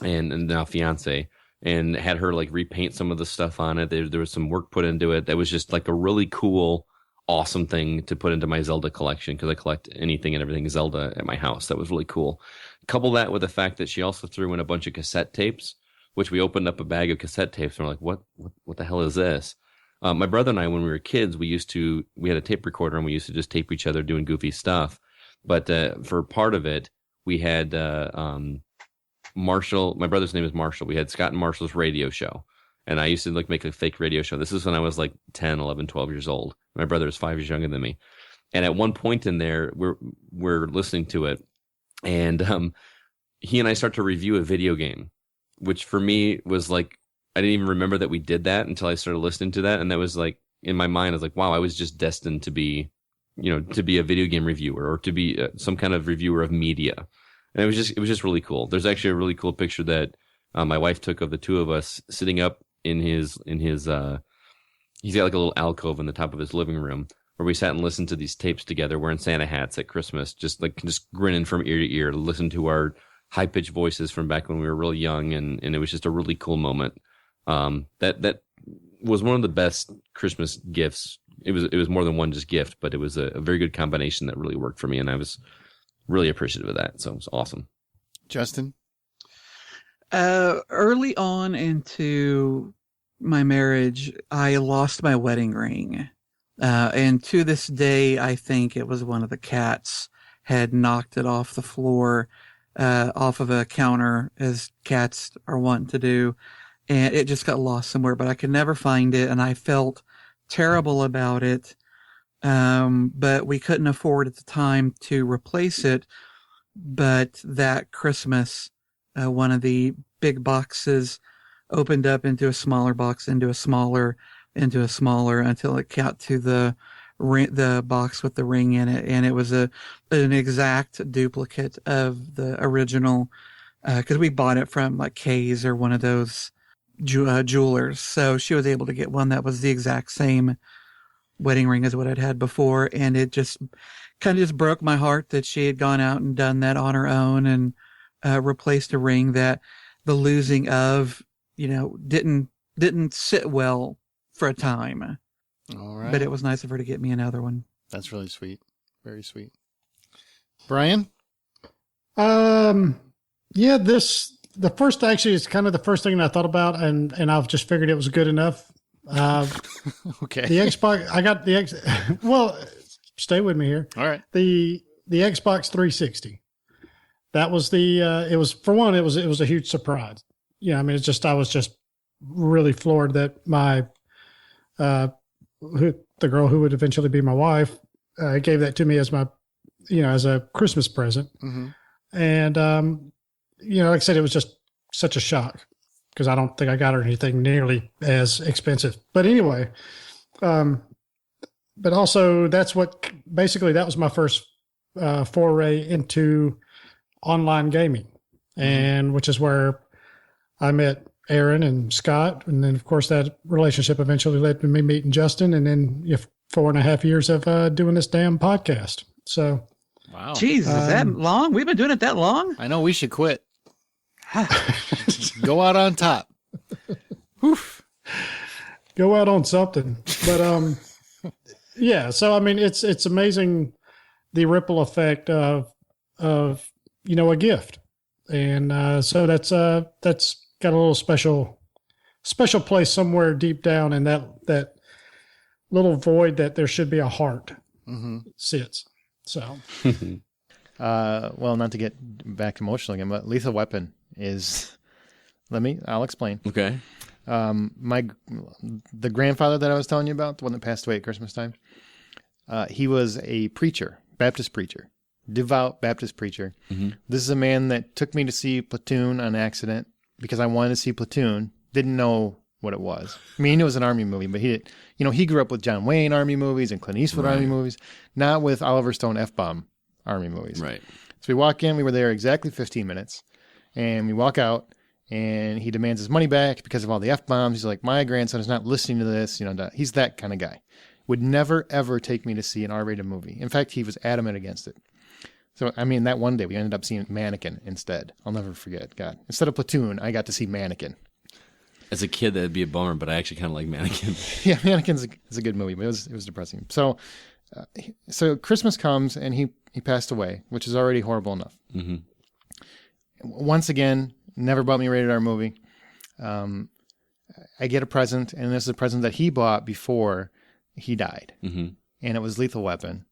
and now fiance, and had her like repaint some of the stuff on it. There was some work put into it. That was just like a really cool, awesome thing to put into my Zelda collection, because I collect anything and everything Zelda at my house. That was really cool. Couple that with the fact that she also threw in a bunch of cassette tapes, which we opened up a bag of cassette tapes and we're like, what the hell is this? My brother and I, when we were kids, we had a tape recorder and we used to just tape each other doing goofy stuff. But for part of it, we had Marshall. My brother's name is Marshall. We had Scott and Marshall's radio show. And I used to make a fake radio show. This is when I was like 10, 11, 12 years old. My brother is 5 years younger than me. And at one point in there, we're listening to it. And he and I start to review a video game, which for me was like, I didn't even remember that we did that until I started listening to that. And that was like, in my mind, I was like, wow, I was just destined to be, to be a video game reviewer or to be some kind of reviewer of media. And it was just really cool. There's actually a really cool picture that my wife took of the two of us sitting up in his he's got like a little alcove in the top of his living room where we sat and listened to these tapes together, wearing Santa hats at Christmas, just grinning from ear to ear to listen to our high pitched voices from back when we were really young, and it was just a really cool moment. That was one of the best Christmas gifts. It was more than one just gift, but it was a very good combination that really worked for me, and I was really appreciative of that. So it was awesome. Justin? Early on into my marriage, I lost my wedding ring. And to this day, I think it was one of the cats had knocked it off the floor, off of a counter, as cats are wont to do. And it just got lost somewhere, but I could never find it. And I felt terrible about it. But we couldn't afford at the time to replace it. But that Christmas, one of the big boxes opened up into a smaller box, into a smaller, until it got to the box with the ring in it. And it was an exact duplicate of the original, because we bought it from like Kay's or one of those jewelers. So she was able to get one that was the exact same wedding ring as what I'd had before. And it just kind of just broke my heart that she had gone out and done that on her own and replaced a ring that the losing of, didn't sit well for a time. All right. But it was nice of her to get me another one. That's really sweet. Very sweet. Brian? Yeah, the first actually is kind of the first thing I thought about, and I've just figured it was good enough. Okay. The Xbox, I got the X. Well, stay with me here. All right. The Xbox 360. That was it was, for one, it was a huge surprise. Yeah, I mean, I was just really floored that my the girl who would eventually be my wife gave that to me as as a Christmas present. Mm-hmm. And like I said, it was just such a shock because I don't think I got her anything nearly as expensive. But anyway, but also that was my first foray into online gaming, and which is where I met Aaron and Scott. And then of course that relationship eventually led to me meeting Justin. And then 4.5 years of doing this damn podcast. So, wow. Jeez, is that long? We've been doing it that long? I know we should quit. Go out on top. Oof. Go out on something. But yeah, so I mean it's amazing the ripple effect of a gift. And so that's got a little special place somewhere deep down in that little void that there should be a heart sits. So well, not to get back emotional again, but Lethal Weapon is, I'll explain. Okay. The grandfather that I was telling you about, the one that passed away at Christmas time, he was a preacher, Baptist preacher, devout Baptist preacher. Mm-hmm. This is a man that took me to see Platoon on accident because I wanted to see Platoon. Didn't know what it was. I mean, he knew it was an Army movie, but he grew up with John Wayne Army movies and Clint Eastwood Army movies, not with Oliver Stone F-bomb Army movies. Right. So we walk in, we were there exactly 15 minutes, and we walk out, and he demands his money back because of all the F-bombs. He's like, my grandson is not listening to this. He's that kind of guy. Would never, ever take me to see an R-rated movie. In fact, he was adamant against it. So, I mean, that one day we ended up seeing Mannequin instead. I'll never forget. God. Instead of Platoon, I got to see Mannequin. As a kid, that'd be a bummer, but I actually kind of like Mannequin. Yeah, Mannequin's a good movie, but it was depressing. So Christmas comes, and he passed away, which is already horrible enough. Mm-hmm. Once again, never bought me a rated R movie. I get a present, and this is a present that he bought before he died. Mm-hmm. And it was Lethal Weapon,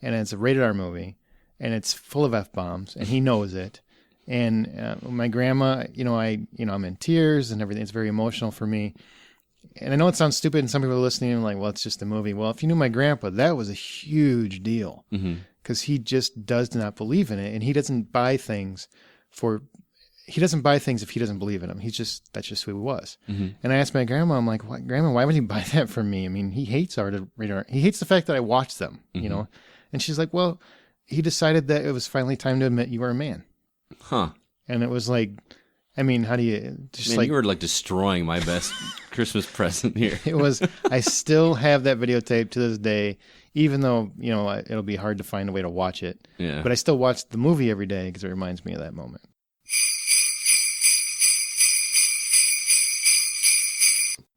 and it's a rated R movie, and it's full of F-bombs, and he knows it. And my grandma, I'm in tears and everything. It's very emotional for me. And I know it sounds stupid, and some people are listening and like, well, it's just a movie. Well, if you knew my grandpa, that was a huge deal because he just does not believe in it, and he doesn't buy things if he doesn't believe in them. That's just who he was. Mm-hmm. And I asked my grandma, I'm like, Grandma, why would he buy that for me? I mean, he hates rated R. He hates the fact that I watch them, And she's like, well, he decided that it was finally time to admit you were a man. Huh. And it was like, I mean, how do you just Man, you were like destroying my best Christmas present here. It was, I still have that videotape to this day, even though, it'll be hard to find a way to watch it. Yeah. But I still watch the movie every day because it reminds me of that moment.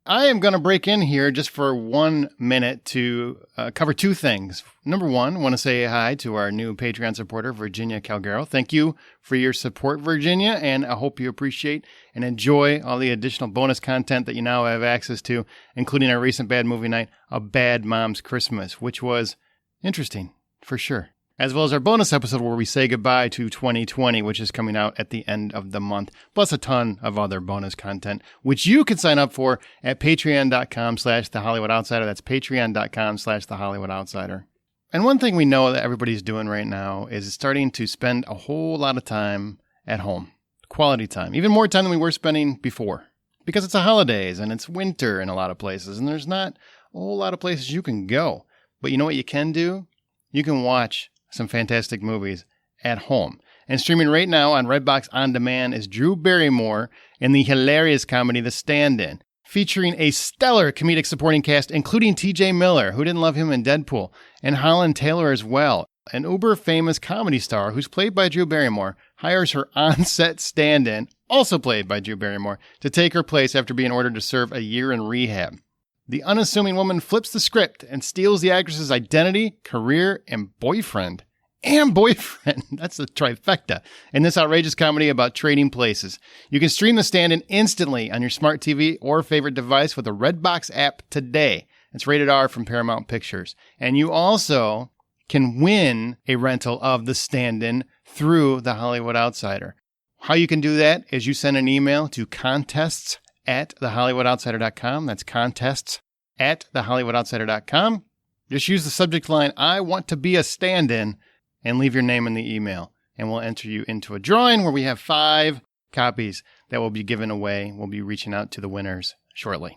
I am going to break in here just for 1 minute to cover two things. Number one, I want to say hi to our new Patreon supporter, Virginia Calgaro. Thank you for your support, Virginia, and I hope you appreciate and enjoy all the additional bonus content that you now have access to, including our recent Bad Movie Night, A Bad Mom's Christmas, which was interesting, for sure. As well as our bonus episode where we say goodbye to 2020, which is coming out at the end of the month, plus a ton of other bonus content, which you can sign up for at patreon.com/The Hollywood Outsider. That's patreon.com/The Hollywood Outsider. And one thing we know that everybody's doing right now is starting to spend a whole lot of time at home. Quality time. Even more time than we were spending before. Because it's the holidays and it's winter in a lot of places, and there's not a whole lot of places you can go. But you know what you can do? You can watch some fantastic movies at home. And streaming right now on Redbox On Demand is Drew Barrymore in the hilarious comedy The Stand-In, featuring a stellar comedic supporting cast, including TJ Miller, who didn't love him in Deadpool, and Holland Taylor as well. An uber-famous comedy star who's played by Drew Barrymore hires her on-set stand-in, also played by Drew Barrymore, to take her place after being ordered to serve a year in rehab. The unassuming woman flips the script and steals the actress's identity, career, and boyfriend. That's the trifecta in this outrageous comedy about trading places. You can stream The Stand-In instantly on your smart TV or favorite device with the Redbox app today. It's rated R from Paramount Pictures. And you also can win a rental of The Stand-In through The Hollywood Outsider. How you can do that is you send an email to contests@thehollywoodoutsider.com. That's contests@thehollywoodoutsider.com. Just use the subject line, I want to be a stand-in, and leave your name in the email. And we'll enter you into a drawing where we have 5 copies that will be given away. We'll be reaching out to the winners shortly.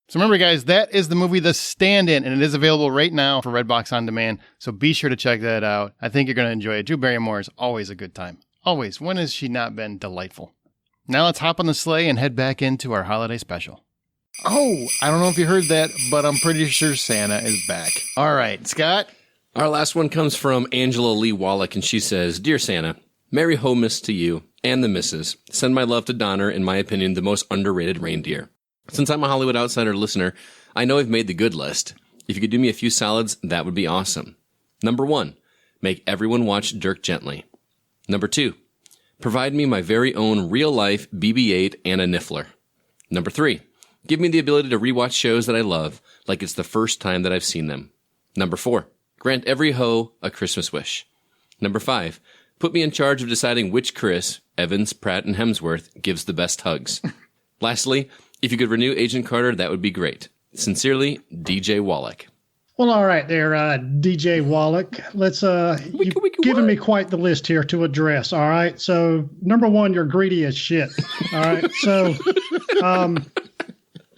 So remember, guys, that is the movie The Stand-In, and it is available right now for Redbox On Demand. So be sure to check that out. I think you're going to enjoy it. Drew Barrymore is always a good time. Always. When has she not been delightful? Now let's hop on the sleigh and head back into our holiday special. Oh, I don't know if you heard that, but I'm pretty sure Santa is back. All right, Scott. Our last one comes from Angela Lee Wallach, and she says, Dear Santa, Merry Ho-Miss to you and the missus. Send my love to Donner, in my opinion, the most underrated reindeer. Since I'm a Hollywood Outsider listener, I know I've made the good list. If you could do me a few solids, that would be awesome. Number 1, make everyone watch Dirk Gently. Number 2, provide me my very own real-life BB-8 and a Niffler. Number 3, give me the ability to rewatch shows that I love, like it's the first time that I've seen them. Number 4, grant every hoe a Christmas wish. Number 5, put me in charge of deciding which Chris, Evans, Pratt, and Hemsworth, gives the best hugs. Lastly, if you could renew Agent Carter, that would be great. Sincerely, DJ Wallach. Well, all right there, DJ Wallach. You've given me quite the list here to address, all right? So, number 1, you're greedy as shit, all right? So,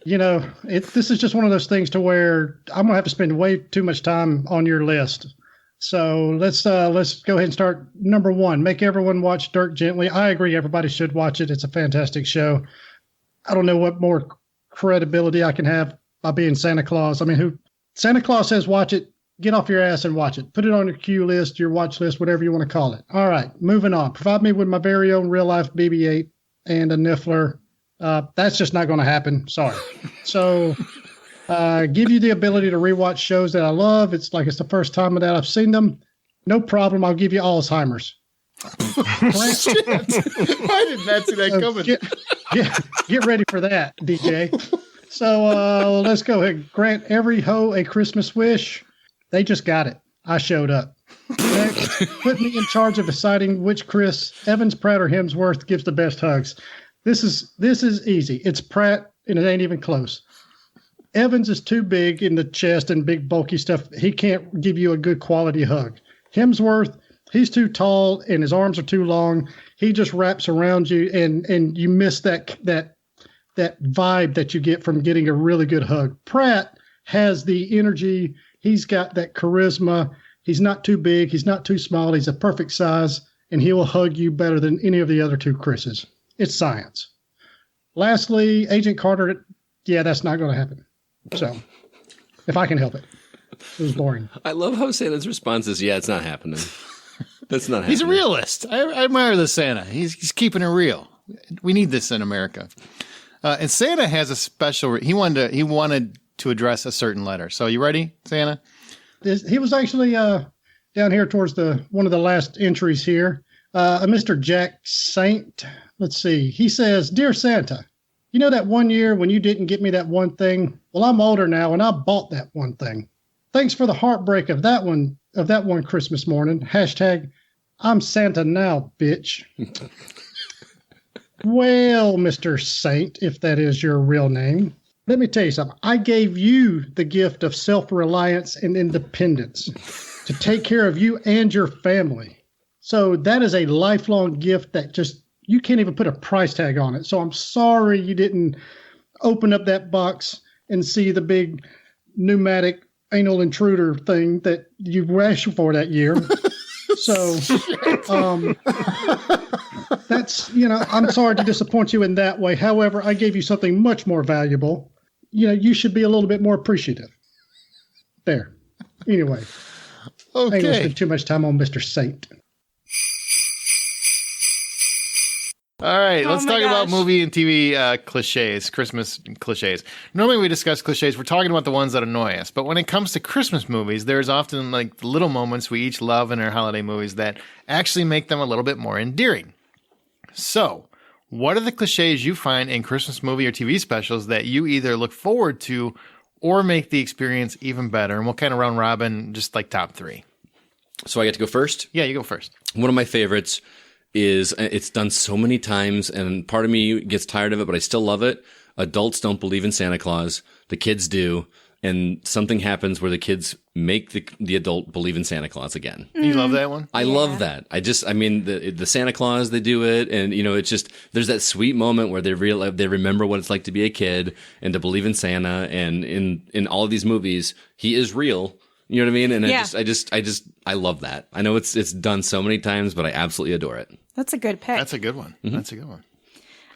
this is just one of those things to where I'm going to have to spend way too much time on your list. So, let's go ahead and start. Number 1, make everyone watch Dirk Gently. I agree, everybody should watch it. It's a fantastic show. I don't know what more credibility I can have by being Santa Claus. I mean, Santa Claus says watch it, get off your ass and watch it. Put it on your queue list, your watch list, whatever you want to call it. All right, moving on. Provide me with my very own real-life BB-8 and a Niffler. That's just not going to happen. Sorry. So give you the ability to rewatch shows that I love. It's like it's the first time that I've seen them. No problem. I'll give you Alzheimer's. Shit. I did not see that coming. Get ready for that, DJ. So let's go ahead. Grant every hoe a Christmas wish. They just got it. I showed up. Next, put me in charge of deciding which Chris, Evans, Pratt, or Hemsworth gives the best hugs. This is easy. It's Pratt, and it ain't even close. Evans is too big in the chest and big bulky stuff. He can't give you a good quality hug. Hemsworth, he's too tall and his arms are too long. He just wraps around you, and you miss that vibe that you get from getting a really good hug. Pratt has the energy. He's got that charisma. He's not too big. He's not too small. He's a perfect size, and he will hug you better than any of the other 2 Chris's. It's science. Lastly, Agent Carter, yeah, that's not going to happen. So, if I can help it. It was boring. I love how Santa's response is, yeah, it's not happening. That's not happening. He's a realist. I admire the Santa. He's keeping it real. We need this in America. And Santa has a special. He wanted to address a certain letter. So you ready, Santa? He was actually down here towards one of the last entries here. Mr. Jack Saint. Let's see. He says, "Dear Santa, you know that one year when you didn't get me that one thing? Well, I'm older now, and I bought that one thing. Thanks for the heartbreak of that one Christmas morning. Hashtag, I'm Santa now, bitch." Well, Mr. Saint, if that is your real name, let me tell you something. I gave you the gift of self-reliance and independence to take care of you and your family. So that is a lifelong gift that just, you can't even put a price tag on it. So I'm sorry you didn't open up that box and see the big pneumatic anal intruder thing that you asked for that year. So that's, I'm sorry to disappoint you in that way. However, I gave you something much more valuable. You should be a little bit more appreciative. There. Anyway. Okay. I ain't gonna spend too much time on Mr. Saint. All right, let's talk about movie and TV cliches, Christmas cliches. Normally we discuss cliches. We're talking about the ones that annoy us. But when it comes to Christmas movies, there's often like little moments we each love in our holiday movies that actually make them a little bit more endearing. So, what are the cliches you find in Christmas movie or TV specials that you either look forward to or make the experience even better? And we'll kind of round robin, just like top three. So I get to go first? Yeah, you go first. One of my favorites is, it's done so many times, and part of me gets tired of it, but I still love it. Adults don't believe in Santa Claus. The kids do. And something happens where the kids make the adult believe in Santa Claus again. You love that one? I love that. The Santa Claus, they do it. And, it's just, there's that sweet moment where they remember what it's like to be a kid and to believe in Santa. And in all of these movies, he is real. You know what I mean? And I love that. I know it's done so many times, but I absolutely adore it. That's a good pick. That's a good one. Mm-hmm. That's a good one.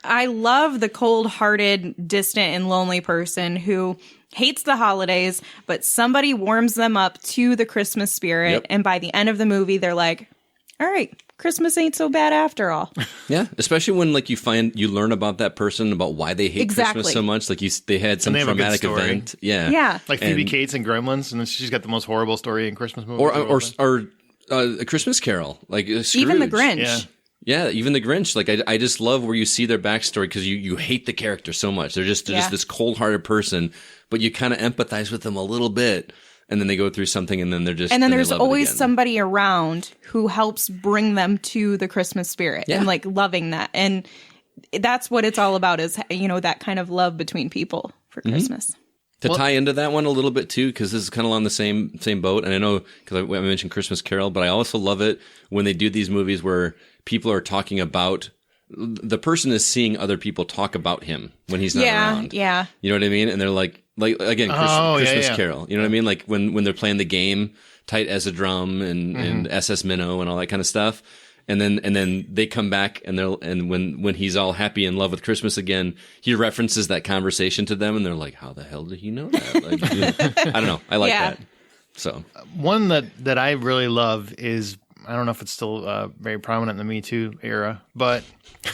I love the cold-hearted, distant, and lonely person who hates the holidays, but somebody warms them up to the Christmas spirit. Yep. And by the end of the movie, they're like, all right, Christmas ain't so bad after all. Yeah, especially when you learn about that person, about why they hate Christmas so much. Like they had some traumatic event. Yeah. Yeah. Like Phoebe Cates and Gremlins, and then she's got the most horrible story in Christmas movies. Or A Christmas Carol. Like Scrooge. Even the Grinch. Yeah. Yeah, even the Grinch. Like I just love where you see their backstory because you hate the character so much. They're just this cold-hearted person, but you kind of empathize with them a little bit, and then they go through something, and then they're just. And then there's always somebody around who helps bring them to the Christmas spirit and like loving that, and that's what it's all about. Is that kind of love between people for Christmas. To tie into that one a little bit too, because this is kind of on the same boat, and I know because I mentioned Christmas Carol, but I also love it when they do these movies where people are talking about the person is seeing other people talk about him when he's not around. Yeah, you know what I mean? And they're like again, Christmas Carol. You know what I mean? Like when they're playing the game, Tight as a Drum and SS Minnow and all that kind of stuff. And then they come back and when he's all happy in love with Christmas again, he references that conversation to them, and they're like, "How the hell did he know that?" Like, I don't know. I like that. So one that I really love is, I don't know if it's still very prominent in the Me Too era, but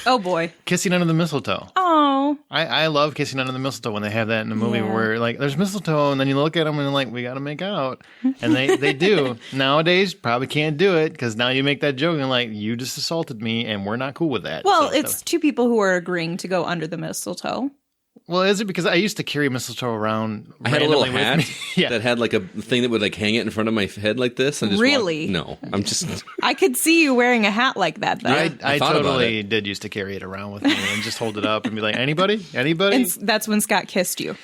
oh boy, Kissing Under the Mistletoe. Oh, I love Kissing Under the Mistletoe when they have that in a movie where like there's mistletoe and then you look at them and like, we got to make out, and they do. Nowadays probably can't do it because now you make that joke and like, you just assaulted me and we're not cool with that. Well, it's two people who are agreeing to go under the mistletoe. Well, is it because I used to carry mistletoe around? I had a little hat that had like a thing that would like hang it in front of my head like this. And just really? No, I'm just. I could see you wearing a hat like that, though. I totally did used to carry it around with me and just hold it up and be like, anybody? And that's when Scott kissed you.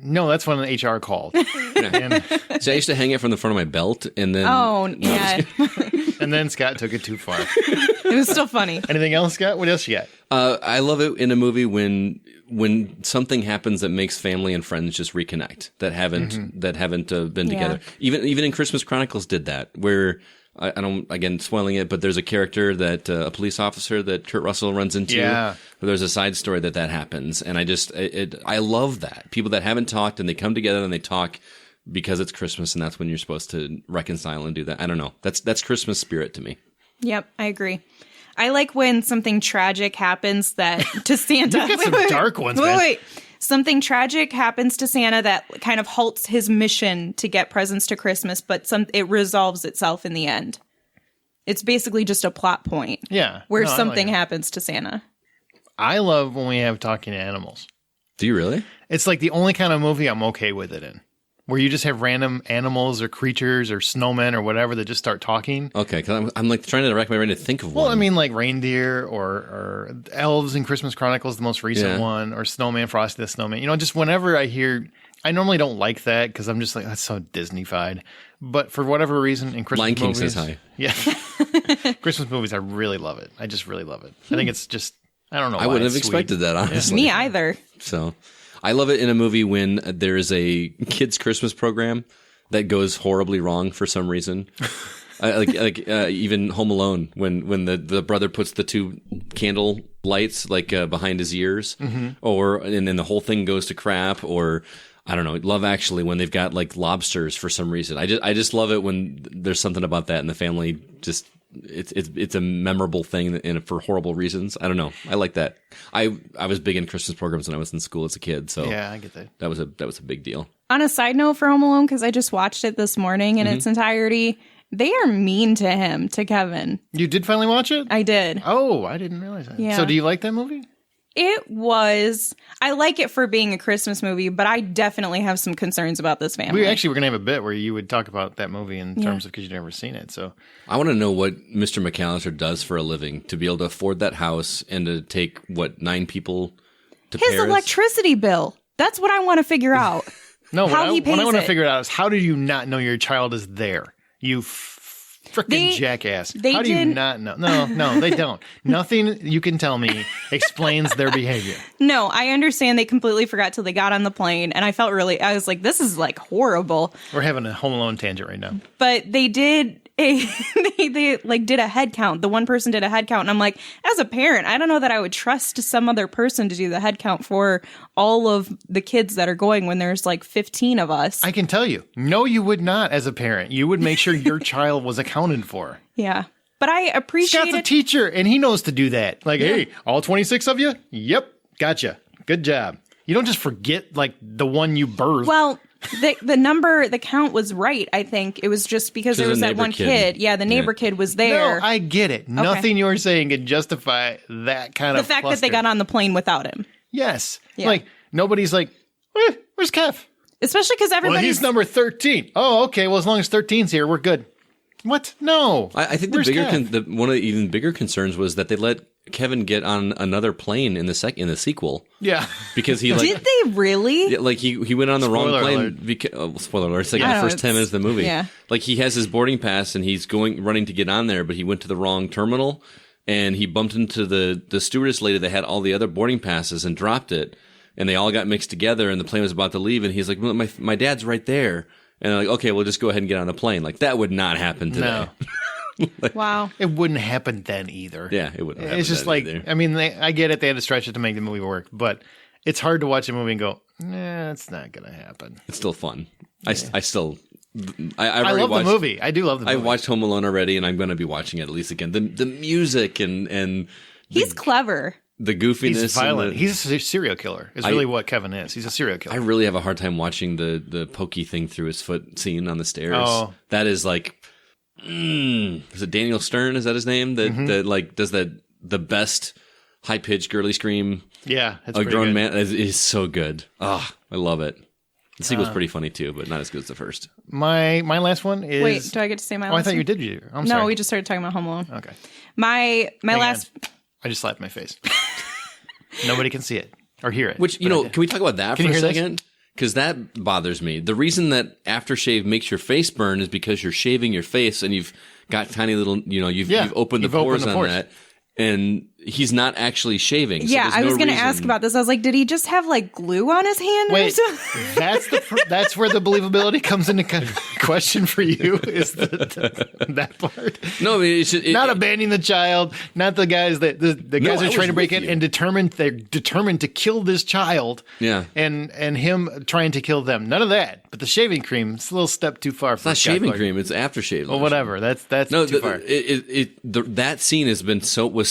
No, that's when HR called. So I used to hang it from the front of my belt, and then and then Scott took it too far. It was still funny. Anything else, Scott? What else you got? I love it in a movie when something happens that makes family and friends just reconnect that haven't been together. Even in Christmas Chronicles did that, where I don't, again, spoiling it, but there's a character that a police officer that Kurt Russell runs into. Yeah. There's a side story that happens, and I love that. People that haven't talked and they come together and they talk because it's Christmas, and that's when you're supposed to reconcile and do that. I don't know. That's Christmas spirit to me. Yep, I agree. I like when something tragic happens that to Santa. You've got some dark ones, man. Wait. Something tragic happens to Santa that kind of halts his mission to get presents to Christmas, but it resolves itself in the end. It's basically just a plot point. Yeah. Where No, I something like it. happens to Santa. I love when we have talking animals. Do you really? It's like the only kind of movie I'm okay with it in. Where you just have random animals or creatures or snowmen or whatever that just start talking. Okay, because I'm like trying to rack my brain to think of one. Well, I mean, like reindeer or elves in Christmas Chronicles, the most recent one, or Snowman, Frosty the Snowman. You know, just whenever I hear, I normally don't like that because I'm just like, that's so Disney-fied. But for whatever reason, in Christmas Lion King movies, says hi. Yeah, Christmas movies, I really love it. I just really love it. I think it's just, I don't know. I why, wouldn't have it's expected sweet. that, honestly. Me either. So I love it in a movie when there is a kids' Christmas program that goes horribly wrong for some reason. Even Home Alone, when the brother puts the two candle lights behind his ears, and then the whole thing goes to crap, or I don't know, Love Actually, when they've got like lobsters for some reason. I just love it when there's something about that and the family just. It's a memorable thing and for horrible reasons. I don't know. I like that. I was big in Christmas programs when I was in school as a kid. So yeah, I get that. That was a big deal. On a side note for Home Alone, because I just watched it this morning in its entirety, they are mean to him, to Kevin. You did finally watch it? I did. Oh, I didn't realize that. Yeah. So do you like that movie? I like it for being a Christmas movie, but I definitely have some concerns about this family. We actually were going to have a bit where you would talk about that movie in terms of because you'd never seen it. So I want to know what Mr. McAllister does for a living to be able to afford that house and to take, 9 people to His Paris? electricity bill. That's what I want to figure out. no, How he what I pays want to it. figure out is how do you not know your child is there? You freaking jackass. How do you not know? No, they don't. Nothing you can tell me explains their behavior. No, I understand they completely forgot till they got on the plane, and I was like, this is like horrible. We're having a Home Alone tangent right now. But they did they like did a head count. The one person did a head count, and I'm like, as a parent, I don't know that I would trust some other person to do the head count for all of the kids that are going when there's like 15 of us. I can tell you, no, you would not as a parent. You would make sure your child was accounted for. Yeah. But I appreciate Scott's a it. teacher, and he knows to do that. Like, hey, all 26 of you? Yep, gotcha. Good job. You don't just forget, like, the one you birthed. Well, the count was right, I think. It was just because there was that one kid. Yeah, the neighbor kid was there. No, I get it. Nothing you're saying can justify that kind the of fact cluster. that they got on the plane without him. Yes. Yeah. Like, nobody's like, where's Kev? Especially because Well, everybody's... he's number 13. Oh, okay. Well, as long as 13's here, we're good. What? No. I think Where's one of the even bigger concerns was that they let Kevin get on another plane in the sequel. Yeah. Because he Did they really? Yeah, like he went on the wrong Spoiler plane. alert. Spoiler alert! It's like I the know, first 10 minutes of the movie. yeah. Like he has his boarding pass and he's running to get on there, but he went to the wrong terminal and he bumped into the stewardess lady that had all the other boarding passes and dropped it, and they all got mixed together and the plane was about to leave and he's like, well, my dad's right there, and they're like, okay, we'll just go ahead and get on the plane. Like that would not happen today. No. Wow. It wouldn't happen then either. Yeah, it wouldn't. happen It's just then like, either. I mean, I get it. They had to stretch it to make the movie work, but it's hard to watch a movie and go, nah, it's not going to happen. It's still fun. Yeah. I still. I've I already love watched, the movie. I do love the movie. I watched Home Alone already, and I'm going to be watching it at least again. The music and He's clever. the goofiness. He's violent. and He's a serial killer. Is really what Kevin is. He's a serial killer. I really have a hard time watching the pokey thing through his foot scene on the stairs. Oh. That is like, is it Daniel Stern? Is that his name? That like does the best high pitched girly scream. Yeah, that's a pretty grown good. man is so good. Oh, I love it. The sequel's pretty funny too, but not as good as the first. My last one is. Wait, do I get to say my Oh, last I thought one? you did. I'm No, sorry. we just started talking about Home Alone. Okay. My Hang last... on. I just slapped my face. Nobody can see it or hear it. Which, but I did. can we talk about that Can for you a hear this? second? Because that bothers me. The reason that aftershave makes your face burn is because you're shaving your face and you've got tiny little, you've opened the you've opened pores the on pores. that. And he's not actually shaving. Yeah, so I was no going to reason. ask about this. I was like, did he just have like glue on his hand or Wait, something? that's where the believability comes into question for you. Is that part? No, I mean, Not abandoning the child, not the guys that the guys I are trying was to break with in you. and they're determined to kill this child. Yeah. and him trying to kill them. None of that. But the shaving cream, it's a little step too far. It's not shaving cream; it's aftershave. Well, whatever. That's too far. That scene was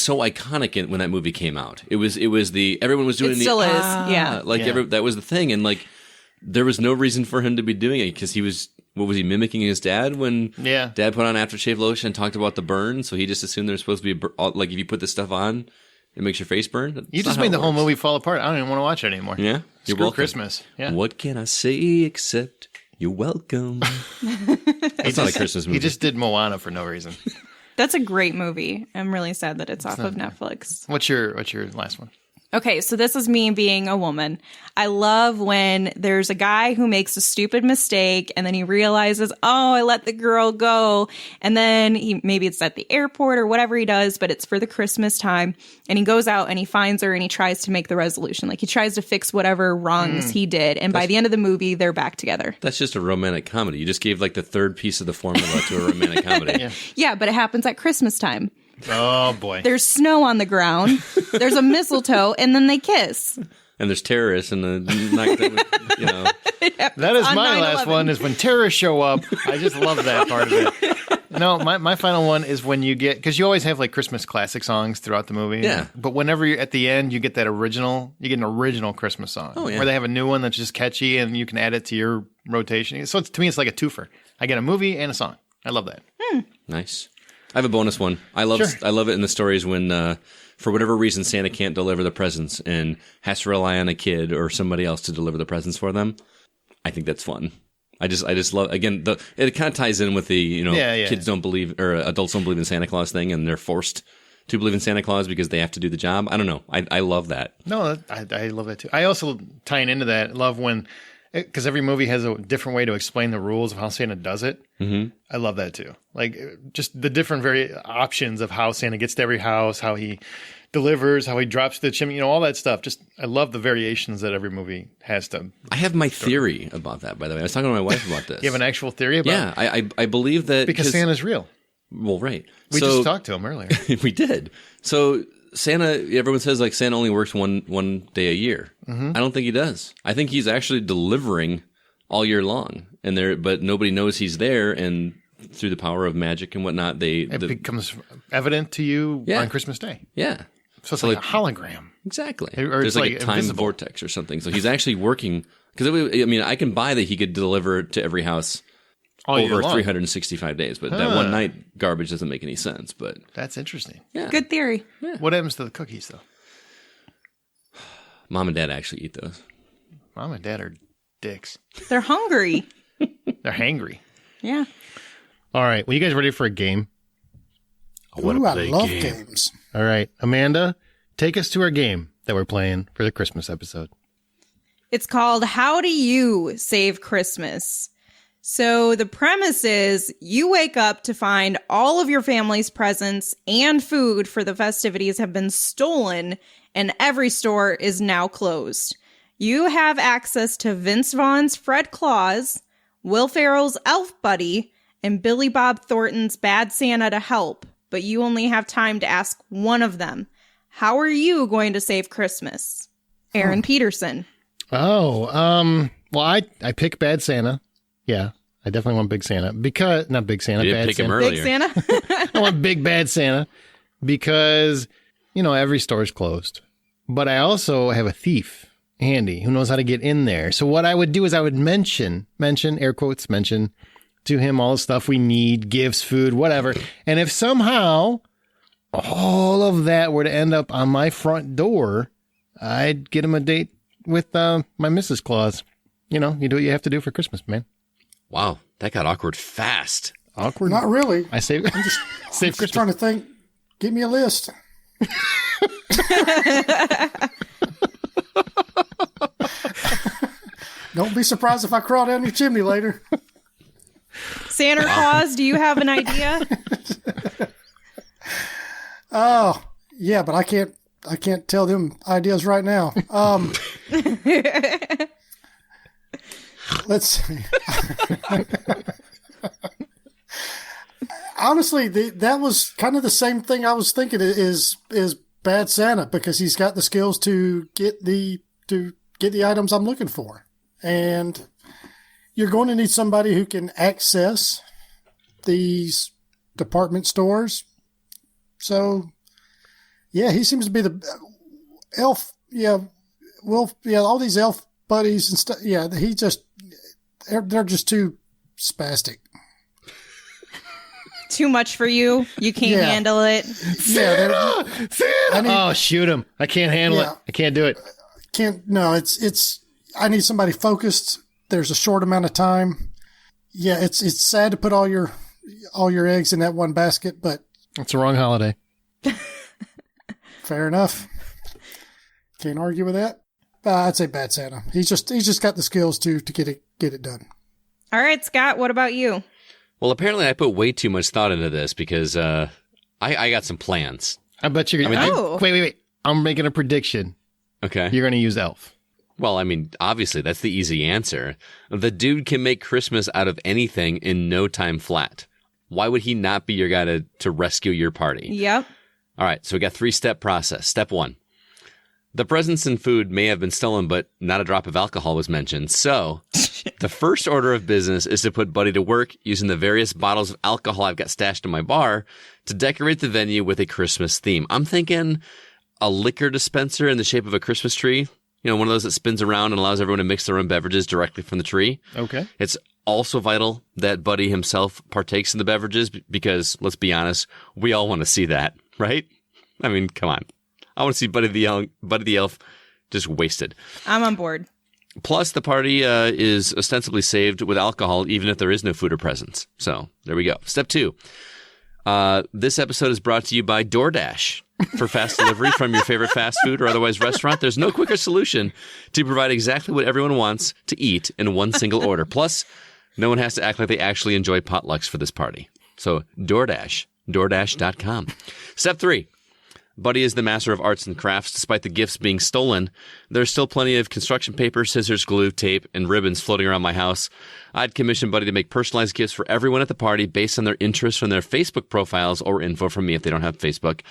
so iconic when that movie came out. It was everyone was doing It still is. Yeah. that was the thing, and like there was no reason for him to be doing it because he was. What was he mimicking his dad when dad put on aftershave lotion and talked about the burn? So he just assumed there's supposed to be like if you put this stuff on, it makes your face burn. That's You just not made how the it whole works. movie fall apart. I don't even want to watch it anymore. Yeah, you're Screw welcome. Christmas. Yeah. What can I say except you're welcome? That's not a Christmas movie. He just did Moana for no reason. That's a great movie. I'm really sad that it's off of Netflix. What's your last one? Okay, so this is me being a woman. I love when there's a guy who makes a stupid mistake and then he realizes, oh, I let the girl go. And then maybe it's at the airport or whatever he does, but it's for the Christmas time. And he goes out and he finds her and he tries to make the resolution. Like he tries to fix whatever wrongs he did. And by the end of the movie, they're back together. That's just a romantic comedy. You just gave like the third piece of the formula to a romantic comedy. Yeah, but it happens at Christmas time. Oh boy. There's snow on the ground. There's a mistletoe, and then they kiss. And there's terrorists and you know. That is on my last 9/11. one is when terrorists show up. I just love that part of it. No, my final one is when you get, because you always have like Christmas classic songs throughout the movie. Yeah. But whenever you're at the end, you get an original Christmas song. Oh, yeah. Where they have a new one that's just catchy and you can add it to your rotation. So to me, it's like a twofer. I get a movie and a song. I love that. Nice. I have a bonus one. I love it in the stories when, for whatever reason, Santa can't deliver the presents and has to rely on a kid or somebody else to deliver the presents for them. I think that's fun. I just love, again, it kind of ties in with the, kids don't believe, or adults don't believe in Santa Claus thing, and they're forced to believe in Santa Claus because they have to do the job. I don't know. I love that. No, I love that too. I also, tying into that, love when, because every movie has a different way to explain the rules of how Santa does it. Mm-hmm. I love that too. Like just the different options of how Santa gets to every house, how he delivers, how he drops the chimney, all that stuff. Just I love the variations that every movie has to. I have my theory about that, by the way. I was talking to my wife about this. You have an actual theory about it? I believe that because Santa's real. Well, right. We just talked to him earlier. We did. So Santa, everyone says like Santa only works one day a year. Mm-hmm. I don't think he does. I think he's actually delivering all year long, but nobody knows he's there. And through the power of magic and whatnot, it becomes evident to you on Christmas Day. Yeah. So it's like a hologram. Exactly. Or there's like a time invisible vortex or something. So he's actually working. Because I can buy that he could deliver to every house all over 365 days, but that one night garbage doesn't make any sense. But that's interesting. Yeah. Good theory. Yeah. What happens to the cookies though? Mom and Dad actually eat those. Mom and Dad are dicks. They're hungry. They're hangry. Yeah. All right. Well, you guys ready for a game? I love games. All right. Amanda, take us to our game that we're playing for the Christmas episode. It's called How Do You Save Christmas? So the premise is you wake up to find all of your family's presents and food for the festivities have been stolen and every store is now closed. You have access to Vince Vaughn's Fred Claus, Will Ferrell's Elf Buddy, and Billy Bob Thornton's Bad Santa to help, but you only have time to ask one of them. How are you going to save Christmas? Aaron Peterson. Oh, well, I pick Bad Santa. Yeah, I definitely want Big Santa because not Big Santa. You didn't Bad pick Santa. him earlier. Big Santa? I want Big Bad Santa because every store's closed. But I also have a thief handy who knows how to get in there. So what I would do is I would mention air quotes mention to him all the stuff we need, gifts, food, whatever. And if somehow all of that were to end up on my front door, I'd get him a date with my Mrs. Claus. You do what you have to do for Christmas, man. Wow, that got awkward fast. Awkward? Not really. I save Christmas. Just trying to think. Give me a list. Don't be surprised if I crawl down your chimney later. Santa Claus, do you have an idea? Oh, Yeah, but I can't tell them ideas right now. Let's see. Honestly, that was kind of the same thing I was thinking is Bad Santa, because he's got the skills to get the items I'm looking for. And you're going to need somebody who can access these department stores. So, yeah, he seems to be the elf. Yeah, all these elf buddies and stuff. Yeah, they're just too spastic. Too much for you. You can't handle it. Yeah, Santa! Shoot him. I can't handle it. I can't do it. I need somebody focused. There's a short amount of time. Yeah, it's sad to put all your eggs in that one basket, but it's the wrong holiday. Fair enough. Can't argue with that. I'd say Bad Santa. He's just got the skills to get it done. All right, Scott, what about you? Well, apparently I put way too much thought into this because I got some plans. I bet you're going to... Wait. I'm making a prediction. Okay. You're going to use Elf. Well, I mean, obviously, that's the easy answer. The dude can make Christmas out of anything in no time flat. Why would he not be your guy to rescue your party? Yep. All right, so we got 3-step process. Step 1. The presents and food may have been stolen, but not a drop of alcohol was mentioned. So the first order of business is to put Buddy to work using the various bottles of alcohol I've got stashed in my bar to decorate the venue with a Christmas theme. I'm thinking a liquor dispenser in the shape of a Christmas tree. You know, one of those that spins around and allows everyone to mix their own beverages directly from the tree. Okay. It's also vital that Buddy himself partakes in the beverages because, let's be honest, we all want to see that, right? I mean, come on. I want to see Buddy the Elf just wasted. I'm on board. Plus, the party is ostensibly saved with alcohol, even if there is no food or presents. So there we go. Step 2. This episode is brought to you by DoorDash. For fast delivery from your favorite fast food or otherwise restaurant, there's no quicker solution to provide exactly what everyone wants to eat in one single order. Plus, no one has to act like they actually enjoy potlucks for this party. So DoorDash, DoorDash.com. Step 3. Buddy is the master of arts and crafts. Despite the gifts being stolen, there's still plenty of construction paper, scissors, glue, tape, and ribbons floating around my house. I'd commission Buddy to make personalized gifts for everyone at the party based on their interests from their Facebook profiles or info from me if they don't have Facebook.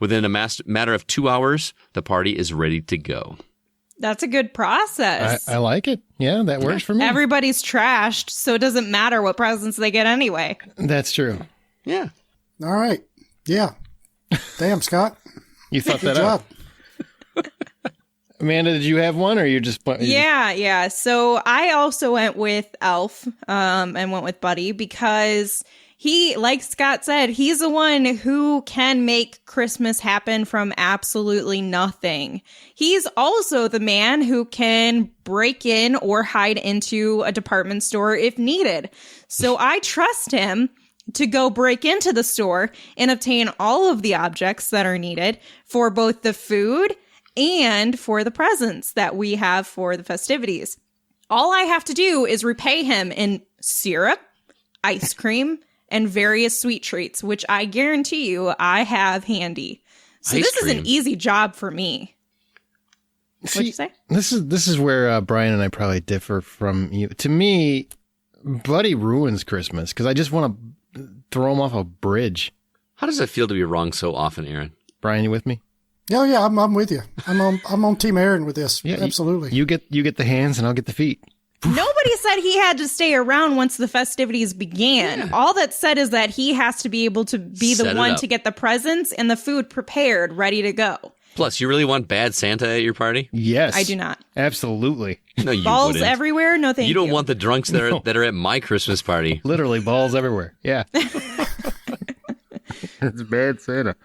Within a matter of 2 hours, the party is ready to go. That's a good process. I like it. Yeah, that works for me. Everybody's trashed, so it doesn't matter what presents they get anyway. That's true. Yeah. All right. Yeah. Damn, Scott. You thought that up. Amanda, did you have one or you're just... Yeah. So I also went with Elf and went with Buddy because he, like Scott said, he's the one who can make Christmas happen from absolutely nothing. He's also the man who can break in or hide into a department store if needed. So I trust him to go break into the store and obtain all of the objects that are needed for both the food and for the presents that we have for the festivities. All I have to do is repay him in syrup, ice cream, and various sweet treats, which I guarantee you I have handy. So this is an easy job for me. What'd you say? This is where Brian and I probably differ from you. To me, Buddy ruins Christmas because I just want to throw him off a bridge. How does it feel to be wrong so often, Aaron? Brian, you with me? Oh yeah, I'm with you. I'm on Team Aaron with this. Yeah, absolutely. You get the hands and I'll get the feet. Nobody said he had to stay around once the festivities began. Yeah. All that said is that he has to be able to be the one to get the presents and the food prepared, ready to go. Plus, you really want Bad Santa at your party? Yes. I do not. Absolutely. No, you balls wouldn't. Everywhere? No, thank you. You don't want the drunks that are at my Christmas party. Literally, balls everywhere. Yeah. It's Bad Santa.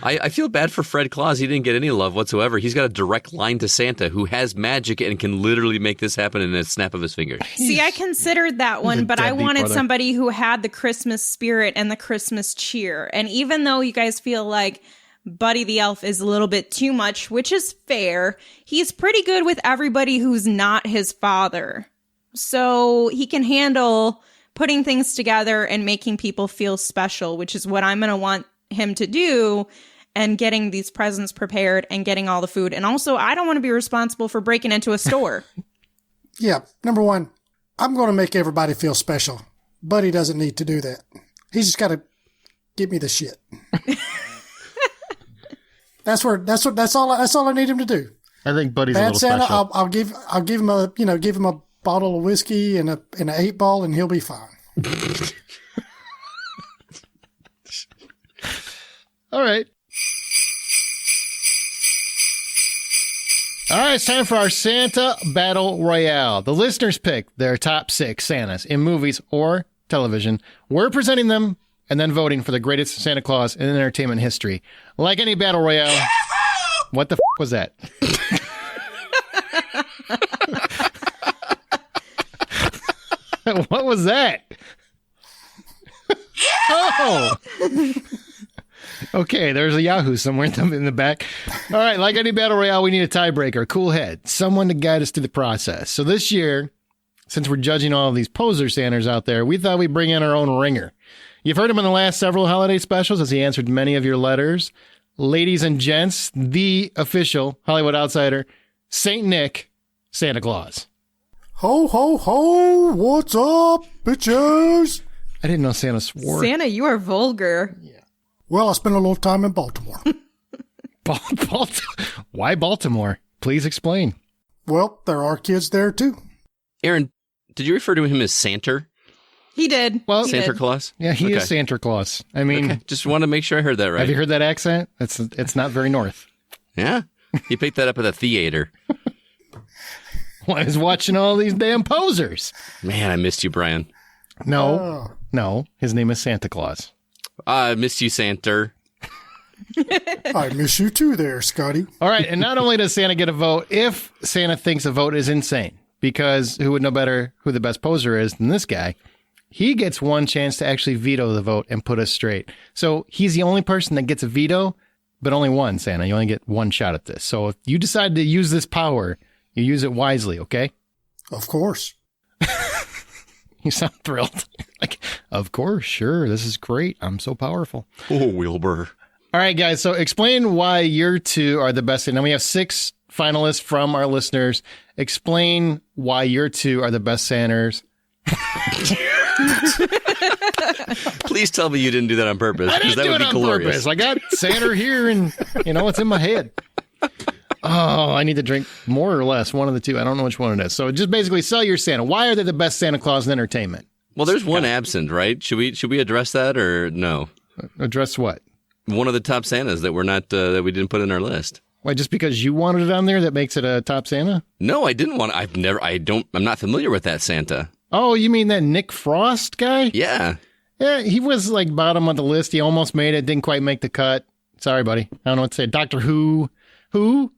I feel bad for Fred Claus. He didn't get any love whatsoever. He's got a direct line to Santa who has magic and can literally make this happen in a snap of his fingers. See, I considered that one, but I wanted somebody who had the Christmas spirit and the Christmas cheer. And even though you guys feel like Buddy the Elf is a little bit too much, which is fair, he's pretty good with everybody who's not his father. So he can handle putting things together and making people feel special, which is what I'm going to want him to do. and getting these presents prepared and getting all the food. And also, I don't want to be responsible for breaking into a store. Yeah, number one, I'm going to make everybody feel special. Buddy doesn't need to do that. He's just got to give me the shit. That's all I need him to do. I think Buddy's a Bad little Santa, special. I'll give him a bottle of whiskey and an 8-ball, and he'll be fine. All right. All right, it's time for our Santa Battle Royale. The listeners pick their top 6 Santas in movies or television. We're presenting them and then voting for the greatest Santa Claus in entertainment history. Like any Battle Royale. What the was that? What was that? Oh! Okay, there's a Yahoo somewhere in the back. All right, like any Battle Royale, we need a tiebreaker, a cool head, someone to guide us through the process. So this year, since we're judging all of these poser Santas out there, we thought we'd bring in our own ringer. You've heard him in the last several holiday specials as he answered many of your letters. Ladies and gents, the official Hollywood outsider, Saint Nick, Santa Claus. Ho, ho, ho! What's up, bitches? I didn't know Santa swore. Santa, you are vulgar. Well, I spent a little time in Baltimore. Why Baltimore? Please explain. Well, there are kids there, too. Aaron, did you refer to him as Santa? He did. Well, Santa Claus? Yeah, he is Santa Claus. I mean, okay. Just want to make sure I heard that right. Have you heard that accent? It's not very north. Yeah. He picked that up at the theater. Well, I was watching all these damn posers. Man, I missed you, Brian. No, his name is Santa Claus. I missed you, Santa. I miss you too there, Scotty. All right, and not only does Santa get a vote if Santa thinks a vote is insane, because who would know better who the best poser is than this guy? He gets one chance to actually veto the vote and put us straight. So he's the only person that gets a veto, but only one, Santa. You only get one shot at this. So if you decide to use this power, you use it wisely, okay? Of course. You sound thrilled. Like, of course, sure. This is great. I'm so powerful. Oh, Wilbur. All right, guys. So explain why your two are the best. And now we have 6 finalists from our listeners. Explain why your two are the best Santas. Please tell me you didn't do that on purpose. I didn't that do would it be on glorious. purpose. I got Santa here and, it's in my head. Oh, I need to drink more or less. One of the two. I don't know which one it is. So just basically sell your Santa. Why are they the best Santa Claus in entertainment? Well, there's one absent, right? Should we address that or no? Address what? One of the top Santas that we're not that we didn't put in our list. Why, just because you wanted it on there, that makes it a top Santa? No, I didn't want. I'm not familiar with that Santa. Oh, you mean that Nick Frost guy? Yeah. Yeah, he was like bottom of the list. He almost made it. Didn't quite make the cut. Sorry, buddy. I don't know what to say. Doctor Who? Who?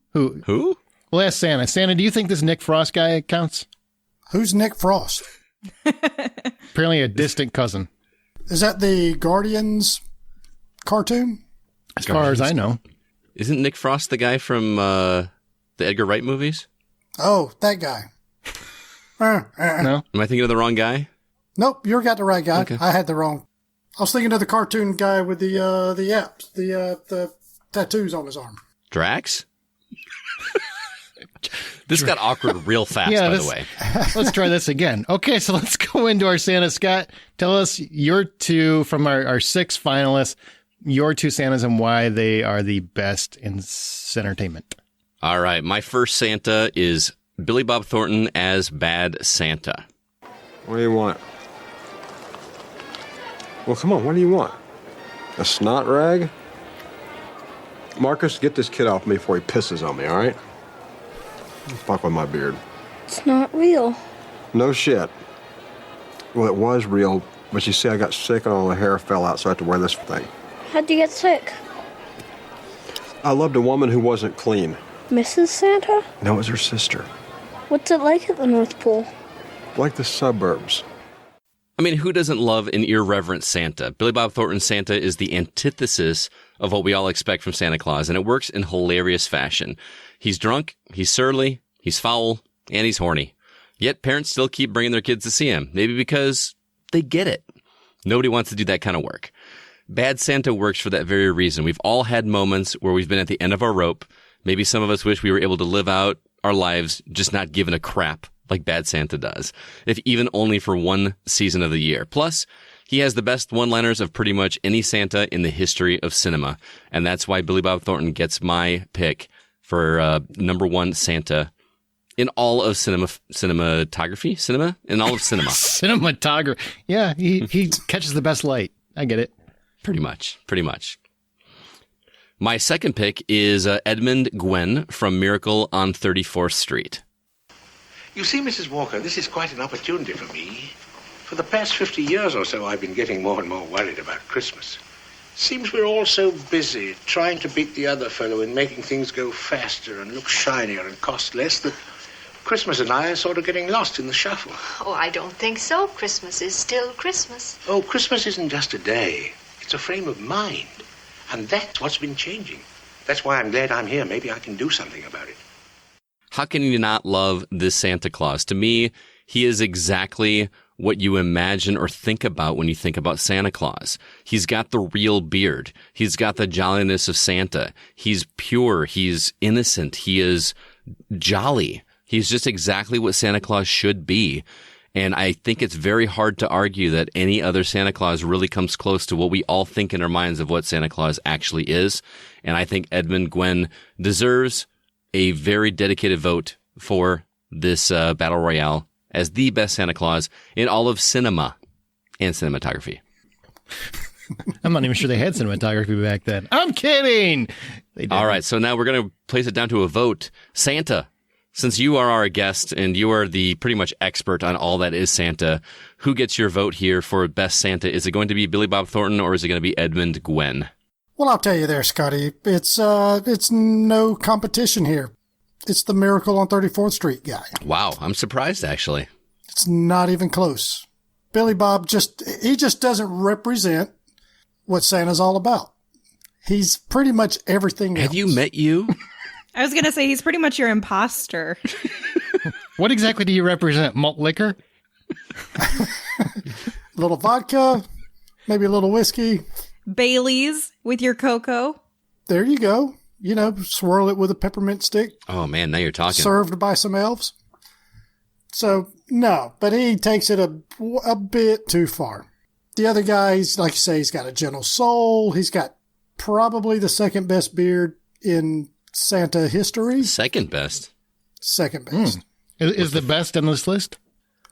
Well, ask Santa. Santa, do you think this Nick Frost guy counts? Who's Nick Frost? Apparently a distant cousin. Is that the Guardians cartoon? As far as I know. Isn't Nick Frost the guy from the Edgar Wright movies? Oh, that guy. No? Am I thinking of the wrong guy? Nope, you got the right guy. Okay. I had the wrong. I was thinking of the cartoon guy with the apps, the tattoos on his arm. Drax? This got awkward real fast, by the way. Let's try this again. Okay, so let's go into our Santa. Scott, tell us your two from our 6 finalists, your 2 Santas and why they are the best in entertainment. All right, my first Santa is Billy Bob Thornton as Bad Santa. What do you want? Well, come on, what do you want? A snot rag? Marcus, get this kid off me before he pisses on me, all right? Fuck with my beard. It's not real. No shit. Well, it was real, but you see, I got sick and all the hair fell out, so I had to wear this thing. How'd you get sick? I loved a woman who wasn't clean. Mrs. Santa? No, it was her sister. What's it like at the North Pole? Like the suburbs. I mean, who doesn't love an irreverent Santa? Billy Bob Thornton's Santa is the antithesis of what we all expect from Santa Claus, and it works in hilarious fashion. He's drunk, he's surly, he's foul, and he's horny. Yet parents still keep bringing their kids to see him, maybe because they get it. Nobody wants to do that kind of work. Bad Santa works for that very reason. We've all had moments where we've been at the end of our rope. Maybe some of us wish we were able to live out our lives just not giving a crap like Bad Santa does, if even only for one season of the year. Plus, he has the best one-liners of pretty much any Santa in the history of cinema, and that's why Billy Bob Thornton gets my pick for number one Santa in all of cinematography. Cinematography. Yeah, he catches the best light. I get it. Pretty much. My second pick is Edmund Gwenn from Miracle on 34th Street. You see, Mrs. Walker, this is quite an opportunity for me. For the past 50 years or so, I've been getting more and more worried about Christmas. Seems we're all so busy trying to beat the other fellow in making things go faster and look shinier and cost less that Christmas and I are sort of getting lost in the shuffle. Oh, I don't think so. Christmas is still Christmas. Oh, Christmas isn't just a day. It's a frame of mind. And that's what's been changing. That's why I'm glad I'm here. Maybe I can do something about it. How can you not love this Santa Claus? To me, he is exactly what you imagine or think about when you think about Santa Claus. He's got the real beard. He's got the jolliness of Santa. He's pure. He's innocent. He is jolly. He's just exactly what Santa Claus should be. And I think it's very hard to argue that any other Santa Claus really comes close to what we all think in our minds of what Santa Claus actually is. And I think Edmund Gwenn deserves a very dedicated vote for this Battle Royale as the best Santa Claus in all of cinema and cinematography. I'm not even sure they had cinematography back then. I'm kidding. All right, so now we're going to place it down to a vote. Santa, since you are our guest and you are the pretty much expert on all that is Santa, who gets your vote here for best Santa? Is it going to be Billy Bob Thornton or is it going to be Edmund Gwenn? Well, I'll tell you there, Scotty. It's no competition here. It's the Miracle on 34th Street guy. Wow, I'm surprised, actually. It's not even close. Billy Bob just doesn't represent what Santa's all about. He's pretty much everything else. Have you met you? I was going to say, he's pretty much your imposter. What exactly do you represent? Malt liquor? A little vodka, maybe a little whiskey. Baileys with your cocoa. There you go. You know, swirl it with a peppermint stick. Oh, man, now you're talking. Served by some elves. So, no, but he takes it a bit too far. The other guys, like you say, he's got a gentle soul. He's got probably the second best beard in Santa history. Second best. Second best. Is the best on this list?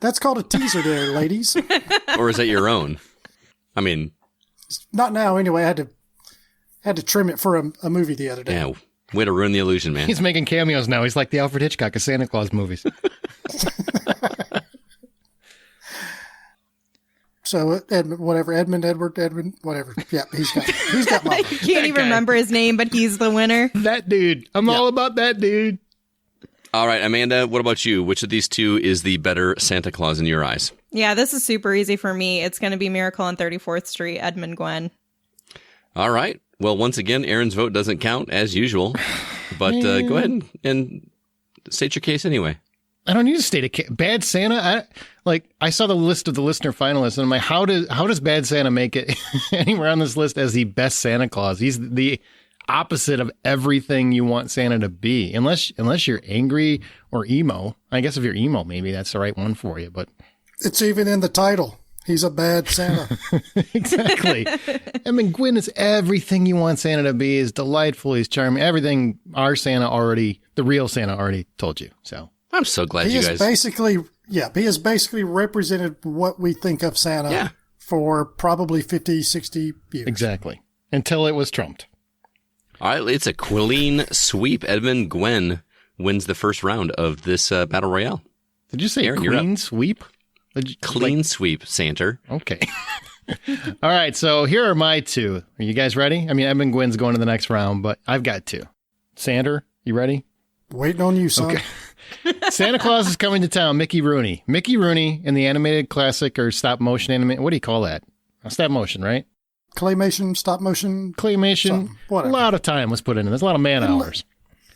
That's called a teaser there, ladies. Or is that your own? I mean... Not now, anyway. I had to trim it for a movie the other day. Yeah, way to ruin the illusion, man. He's making cameos now. He's like the Alfred Hitchcock of Santa Claus movies. So, Edmund, whatever. Yeah, he's got my I can't even remember his name, but he's the winner. That dude. I'm all about that dude. All right, Amanda, what about you? Which of these two is the better Santa Claus in your eyes? Yeah, this is super easy for me. It's going to be Miracle on 34th Street, Edmund Gwenn. All right. Well, once again, Aaron's vote doesn't count, as usual. But go ahead and state your case anyway. I don't need to state a case. Bad Santa? I saw the list of the listener finalists, and I'm like, how does Bad Santa make it anywhere on this list as the best Santa Claus? He's the opposite of everything you want Santa to be, unless you're angry or emo. I guess if you're emo, maybe that's the right one for you, but... It's even in the title. He's a bad Santa. Exactly. I mean, Gwen is everything you want Santa to be. He's delightful. He's charming. Everything the real Santa already told you. So I'm so glad you guys... He has basically represented what we think of Santa for probably 50, 60 years. Exactly. Until it was trumped. All right, it's a clean sweep. Edmund Gwenn wins the first round of this Battle Royale. Did you say Aaron, clean sweep? Clean sweep, Santa. Okay. All right, so here are my two. Are you guys ready? I mean, Edmund Gwenn's going to the next round, but I've got two. Santa, you ready? Waiting on you, son. Okay. Santa Claus is coming to town. Mickey Rooney. Mickey Rooney in the animated classic or stop motion animation. What do you call that? Stop motion, right? Claymation, stop motion. Claymation. A lot of time was put into this. A lot of man hours.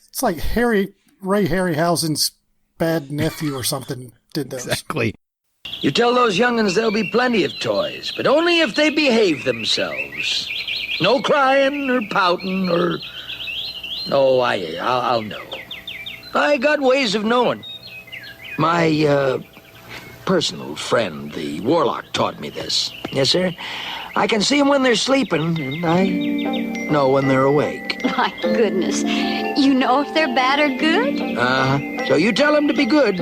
It's like Ray Harryhausen's bad nephew or something did those. Exactly. You tell those young'uns there'll be plenty of toys, but only if they behave themselves. No crying or pouting or... Oh, I'll know. I got ways of knowing. My, personal friend, the warlock, taught me this. Yes, sir? I can see them when they're sleeping, and I know when they're awake. My goodness. You know if they're bad or good? Uh-huh. So you tell them to be good.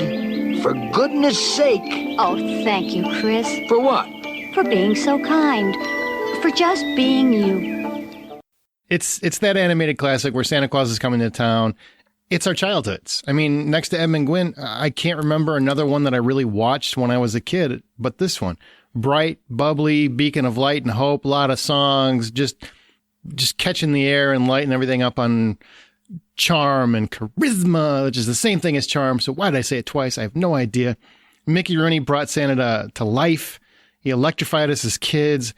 For goodness sake. Oh, thank you, Chris. For what? For being so kind. For just being you. It's that animated classic where Santa Claus is coming to town. It's our childhoods. I mean, next to Edmund Gwynn, I can't remember another one that I really watched when I was a kid, but this one. Bright, bubbly, beacon of light and hope, a lot of songs, just catching the air and lighting everything up on charm and charisma, which is the same thing as charm. So why did I say it twice? I have no idea. Mickey Rooney brought Santa to life. He electrified us as kids.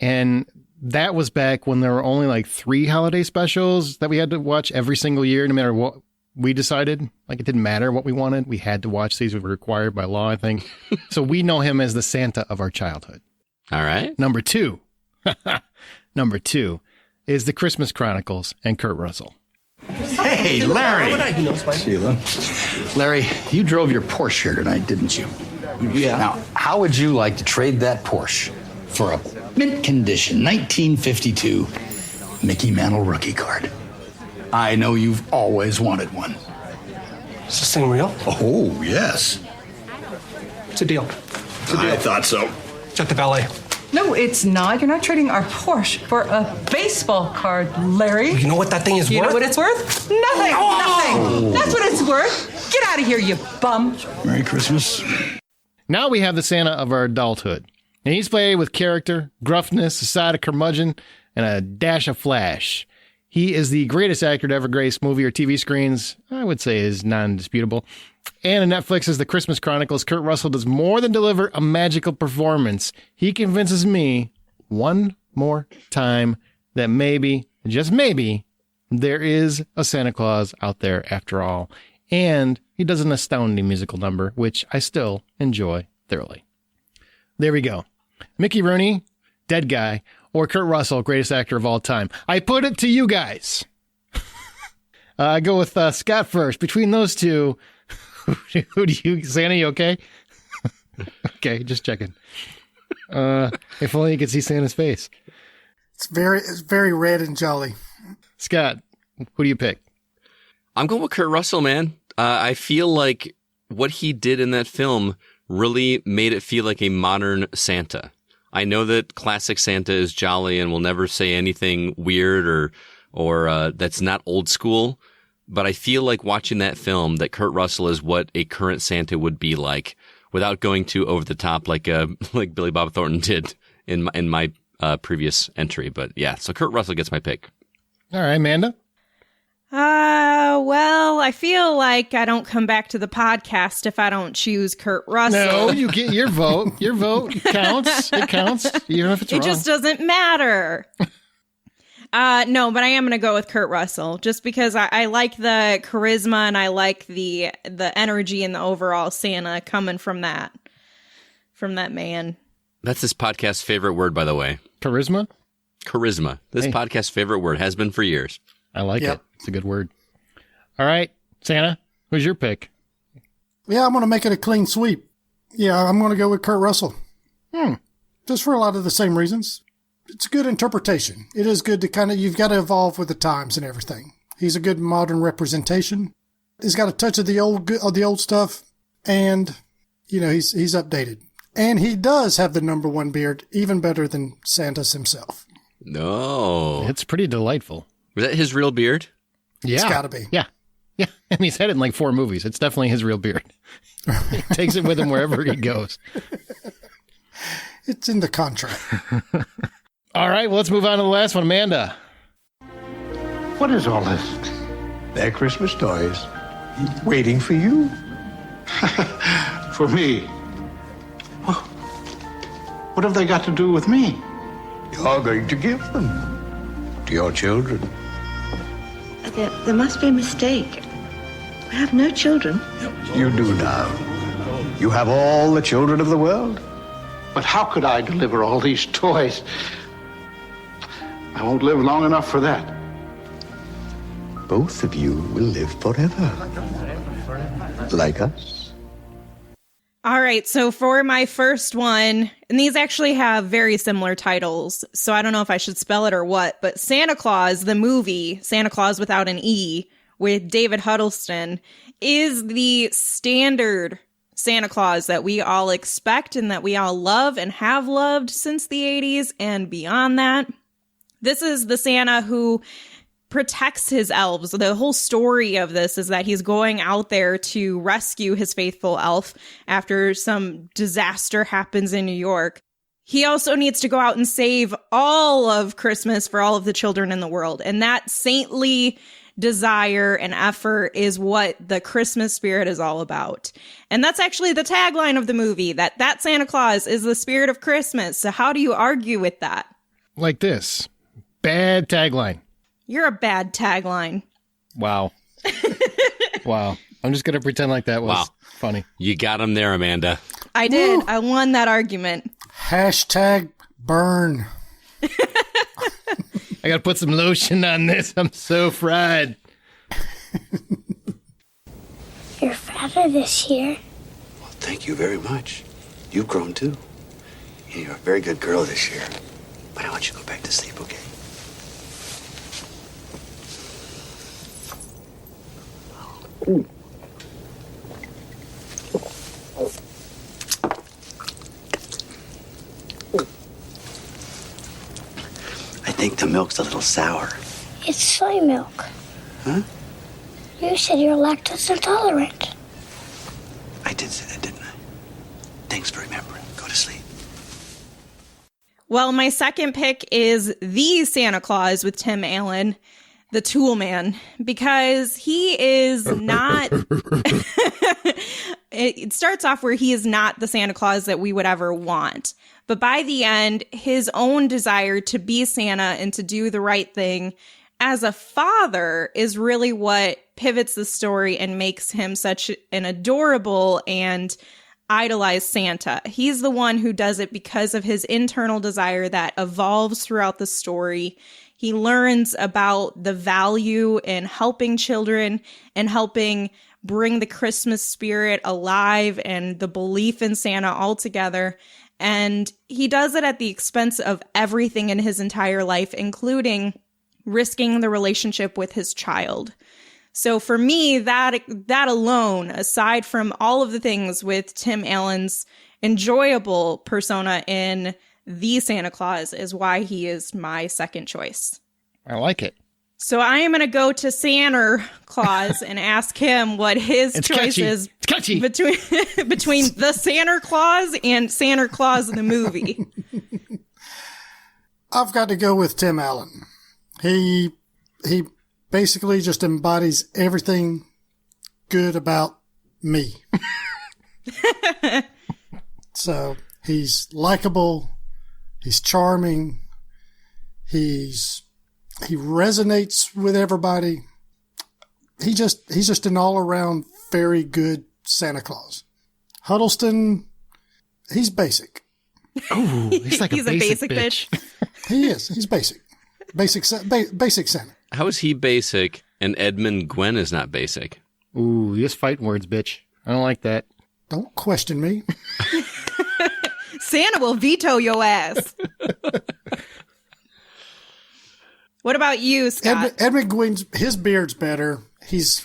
And that was back when there were only like 3 holiday specials that we had to watch every single year, no matter what we decided. Like, it didn't matter what we wanted. We had to watch these. We were required by law, I think. So we know him as the Santa of our childhood. All right. Number 2. Number 2 is The Christmas Chronicles and Kurt Russell. Hey, Larry. Sheila. Larry, you drove your Porsche here tonight, didn't you? Yeah. Now, how would you like to trade that Porsche for a mint condition 1952 Mickey Mantle rookie card? I know you've always wanted one. Is this thing real? Oh, yes. It's a deal. I thought so. It's at the valet. No, it's not. You're not trading our Porsche for a baseball card, Larry. You know what that thing is worth? You know what it's worth? Nothing. Oh! Nothing. That's what it's worth. Get out of here, you bum. Merry Christmas. Now we have the Santa of our adulthood. And he's played with character, gruffness, a side of curmudgeon, and a dash of flash. He is the greatest actor to ever grace movie or TV screens. I would say is non-disputable. And in Netflix's The Christmas Chronicles, Kurt Russell does more than deliver a magical performance. He convinces me one more time that maybe, just maybe, there is a Santa Claus out there after all. And he does an astounding musical number, which I still enjoy thoroughly. There we go. Mickey Rooney, dead guy, or Kurt Russell, greatest actor of all time. I put it to you guys. I go with Scott first. Between those two, who do you, Santa, you okay? Okay, just checking. If only you could see Santa's face. It's very red and jolly. Scott, who do you pick? I'm going with Kurt Russell, man. I feel like what he did in that film really made it feel like a modern Santa. I know that classic Santa is jolly and will never say anything weird or that's not old school. But I feel like watching that film that Kurt Russell is what a current Santa would be like, without going too over the top like Billy Bob Thornton did in my previous entry. But yeah, so Kurt Russell gets my pick. All right, Amanda. Well, I feel like I don't come back to the podcast if I don't choose Kurt Russell. No, you get your vote. Your vote counts. It counts, even if it's wrong. It just doesn't matter. No, but I am going to go with Kurt Russell just because I like the charisma and I like the energy and the overall Santa coming from that man. That's this podcast's favorite word, by the way. Charisma? Charisma. This podcast's favorite word has been for years. I like it. It's a good word. All right, Santa, who's your pick? Yeah, I'm going to make it a clean sweep. Yeah, I'm going to go with Kurt Russell. Just for a lot of the same reasons. It's a good interpretation. It is good to you've got to evolve with the times and everything. He's a good modern representation. He's got a touch of the old stuff, and he's updated. And he does have the number one beard, even better than Santa's himself. No, it's pretty delightful. Was that his real beard? Yeah, it's got to be. Yeah, and he's had it in like 4 movies. It's definitely his real beard. He takes it with him wherever he goes. It's in the contract. All right, well, let's move on to the last one. Amanda. What is all this? They're Christmas toys. Waiting for you? For me? What have they got to do with me? You're going to give them to your children. There must be a mistake. We have no children. You do now. You have all the children of the world. But how could I deliver all these toys? I won't live long enough for that. Both of you will live forever. Like us. All right, so for my first one, and these actually have very similar titles, so I don't know if I should spell it or what, but Santa Claus, the movie, Santa Claus without an E, with David Huddleston, is the standard Santa Claus that we all expect and that we all love and have loved since the 80s and beyond that. This is the Santa who protects his elves. The whole story of this is that he's going out there to rescue his faithful elf after some disaster happens in New York. He also needs to go out and save all of Christmas for all of the children in the world. And that saintly desire and effort is what the Christmas spirit is all about. And that's actually the tagline of the movie, that Santa Claus is the spirit of Christmas. So how do you argue with that? Like this. Bad tagline. You're a bad tagline. Wow. Wow. I'm just going to pretend like that was funny. You got him there, Amanda. I did. Woo. I won that argument. Hashtag burn. I got to put some lotion on this. I'm so fried. You're fatter this year. Well, thank you very much. You've grown too. You're a very good girl this year. But I want you to go back to sleep, okay? Ooh. I think the milk's a little sour. It's soy milk. Huh? You said you're lactose intolerant. I did say that, didn't I? Thanks for remembering. Go to sleep. Well, my second pick is The Santa Claus with Tim Allen, the Tool Man, because he is not... It starts off where he is not the Santa Claus that we would ever want. But by the end, his own desire to be Santa and to do the right thing as a father is really what pivots the story and makes him such an adorable and idolized Santa. He's the one who does it because of his internal desire that evolves throughout the story. He learns about the value in helping children and helping bring the Christmas spirit alive and the belief in Santa altogether. And he does it at the expense of everything in his entire life, including risking the relationship with his child. So for me, that alone, aside from all of the things with Tim Allen's enjoyable persona in The Santa Claus, is why he is my second choice. I like it. So I am going to go to Santa Claus and ask him what his choice is between the Santa Claus and Santa Claus the movie. I've got to go with Tim Allen. He basically just embodies everything good about me. So he's likable, he's charming, he resonates with everybody. He's just an all around very good Santa Claus. Huddleston, he's basic. Oh, he's like he's a basic bitch. He is. He's basic. Basic Santa. How is he basic and Edmund Gwen is not basic? Ooh, just fighting words, bitch. I don't like that. Don't question me. Santa will veto your ass. What about you, Scott? Edmund Gwen's, his beard's better. He's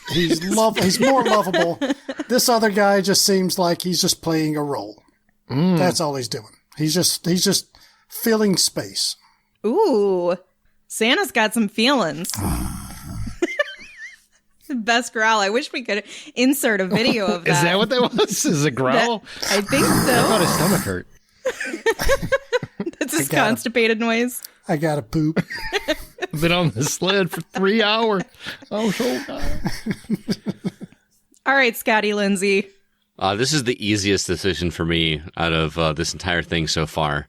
more lovable. This other guy just seems like he's just playing a role. That's all he's doing. He's just filling space. Ooh, Santa's got some feelings. Best growl. I wish we could insert a video of that. Is that what that was? Is it a growl? I think so. I thought his stomach hurt. That's his constipated noise. I gotta poop. Been on the sled for 3 hours. Oh, so tired. All right, Scotty Lindsay. This is the easiest decision for me out of this entire thing so far.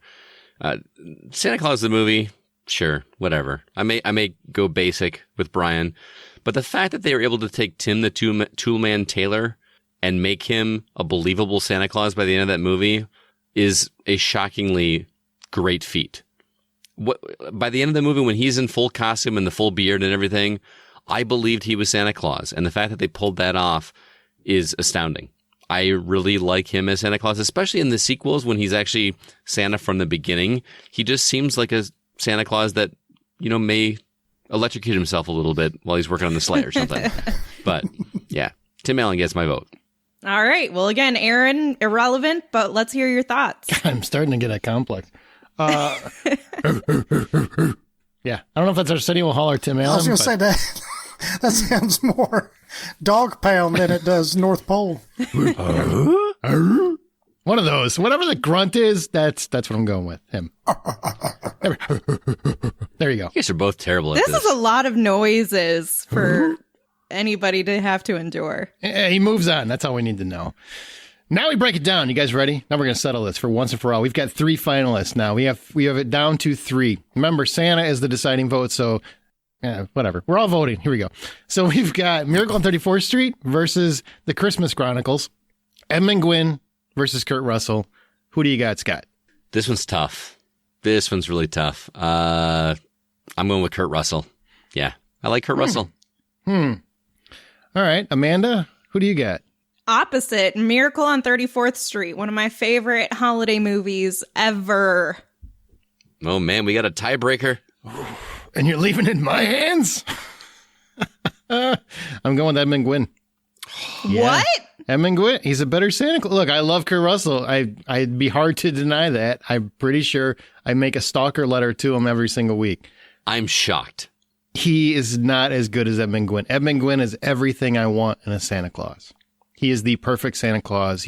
Santa Claus the movie, sure, whatever. I may go basic with Brian, but the fact that they were able to take Tim the Toolman Taylor and make him a believable Santa Claus by the end of that movie is a shockingly great feat. by the end of the movie, when he's in full costume and the full beard and everything, I believed he was Santa Claus. And the fact that they pulled that off is astounding. I really like him as Santa Claus, especially in the sequels when he's actually Santa from the beginning. He just seems like a Santa Claus that, may electrocute himself a little bit while he's working on the sleigh or something. But yeah, Tim Allen gets my vote. All right. Well, again, Aaron, irrelevant, but let's hear your thoughts. I'm starting to get a complex. Yeah. I don't know if that's Arsenio Hall or Tim Allen. I was going to say that. That sounds more dog pound than it does North Pole. One of those. Whatever the grunt is, that's what I'm going with. Him. There you go. You guys are both terrible at This this. is a lot of noises for anybody to have to endure. He moves on. That's all we need to know. Now we break it down. You guys ready? Now we're going to settle this for once and for all. We've got 3 finalists now. We have it down to 3. Remember, Santa is the deciding vote, so whatever. We're all voting. Here we go. So we've got Miracle on 34th Street versus The Christmas Chronicles. Edmund Gwynn versus Kurt Russell. Who do you got, Scott? This one's tough. This one's really tough. I'm going with Kurt Russell. Yeah, I like Kurt Russell. All right. Amanda, who do you got? Opposite, Miracle on 34th Street, one of my favorite holiday movies ever. Oh, man, we got a tiebreaker. And you're leaving it in my hands? I'm going with Edmund Gwynn. What? Edmund Gwynn. He's a better Santa Claus. Look, I love Kurt Russell. I'd be hard to deny that. I'm pretty sure I make a stalker letter to him every single week. I'm shocked. He is not as good as Edmund Gwynn. Edmund Gwynn is everything I want in a Santa Claus. He is the perfect Santa Claus.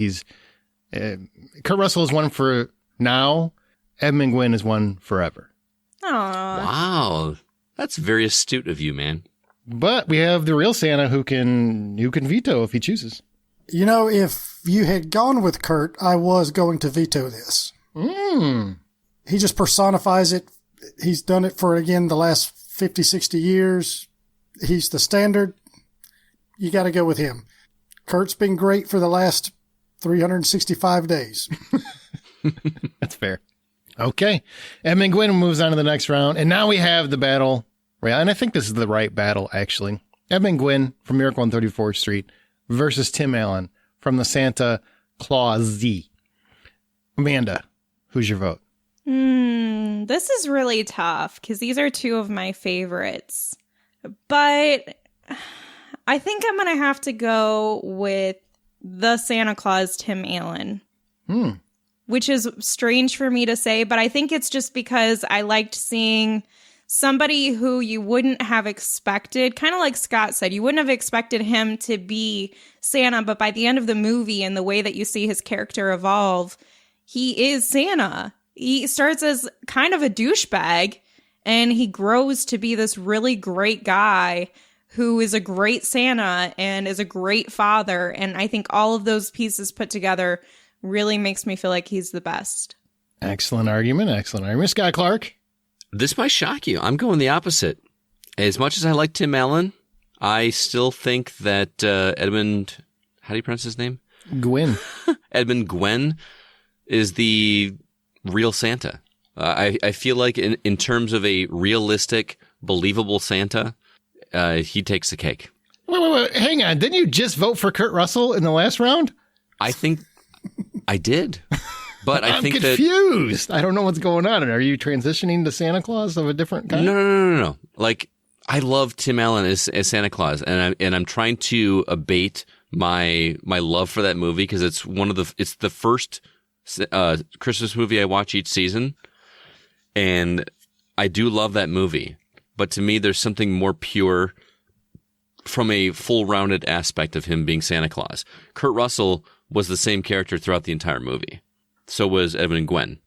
Kurt Russell is one for now. Edmund Gwynn is one forever. Aww. Wow. That's very astute of you, man. But we have the real Santa who can veto if he chooses. If you had gone with Kurt, I was going to veto this. He just personifies it. He's done it for, again, the last 50, 60 years. He's the standard. You got to go with him. Kurt's been great for the last 365 days. That's fair. Okay. Edmund Gwynn moves on to the next round. And now we have the battle. And I think this is the right battle, actually. Edmund Gwynn from Miracle on 34th Street versus Tim Allen from the Santa Claus Z. Amanda, who's your vote? This is really tough because these are 2 of my favorites. But I think I'm going to have to go with the Santa Claus, Tim Allen. Which is strange for me to say, but I think it's just because I liked seeing somebody who you wouldn't have expected, kind of like Scott said, you wouldn't have expected him to be Santa, but by the end of the movie and the way that you see his character evolve, he is Santa. He starts as kind of a douchebag, and he grows to be this really great guy who is a great Santa and is a great father, and I think all of those pieces put together really makes me feel like he's the best. Excellent argument. Scott Clark? This might shock you. I'm going the opposite. As much as I like Tim Allen, I still think that Edmund, how do you pronounce his name? Gwynn. Edmund Gwynn is the real Santa. I feel like in terms of a realistic, believable Santa, he takes the cake. Wait. Hang on. Didn't you just vote for Kurt Russell in the last round? I think I did. But I think I'm confused. I don't know what's going on. Are you transitioning to Santa Claus of a different kind? No. Like, I love Tim Allen as Santa Claus, and I'm trying to abate my love for that movie because it's it's the first Christmas movie I watch each season, and I do love that movie. But to me, there's something more pure from a full-rounded aspect of him being Santa Claus. Kurt Russell was the same character throughout the entire movie. So was Edmund Gwynn.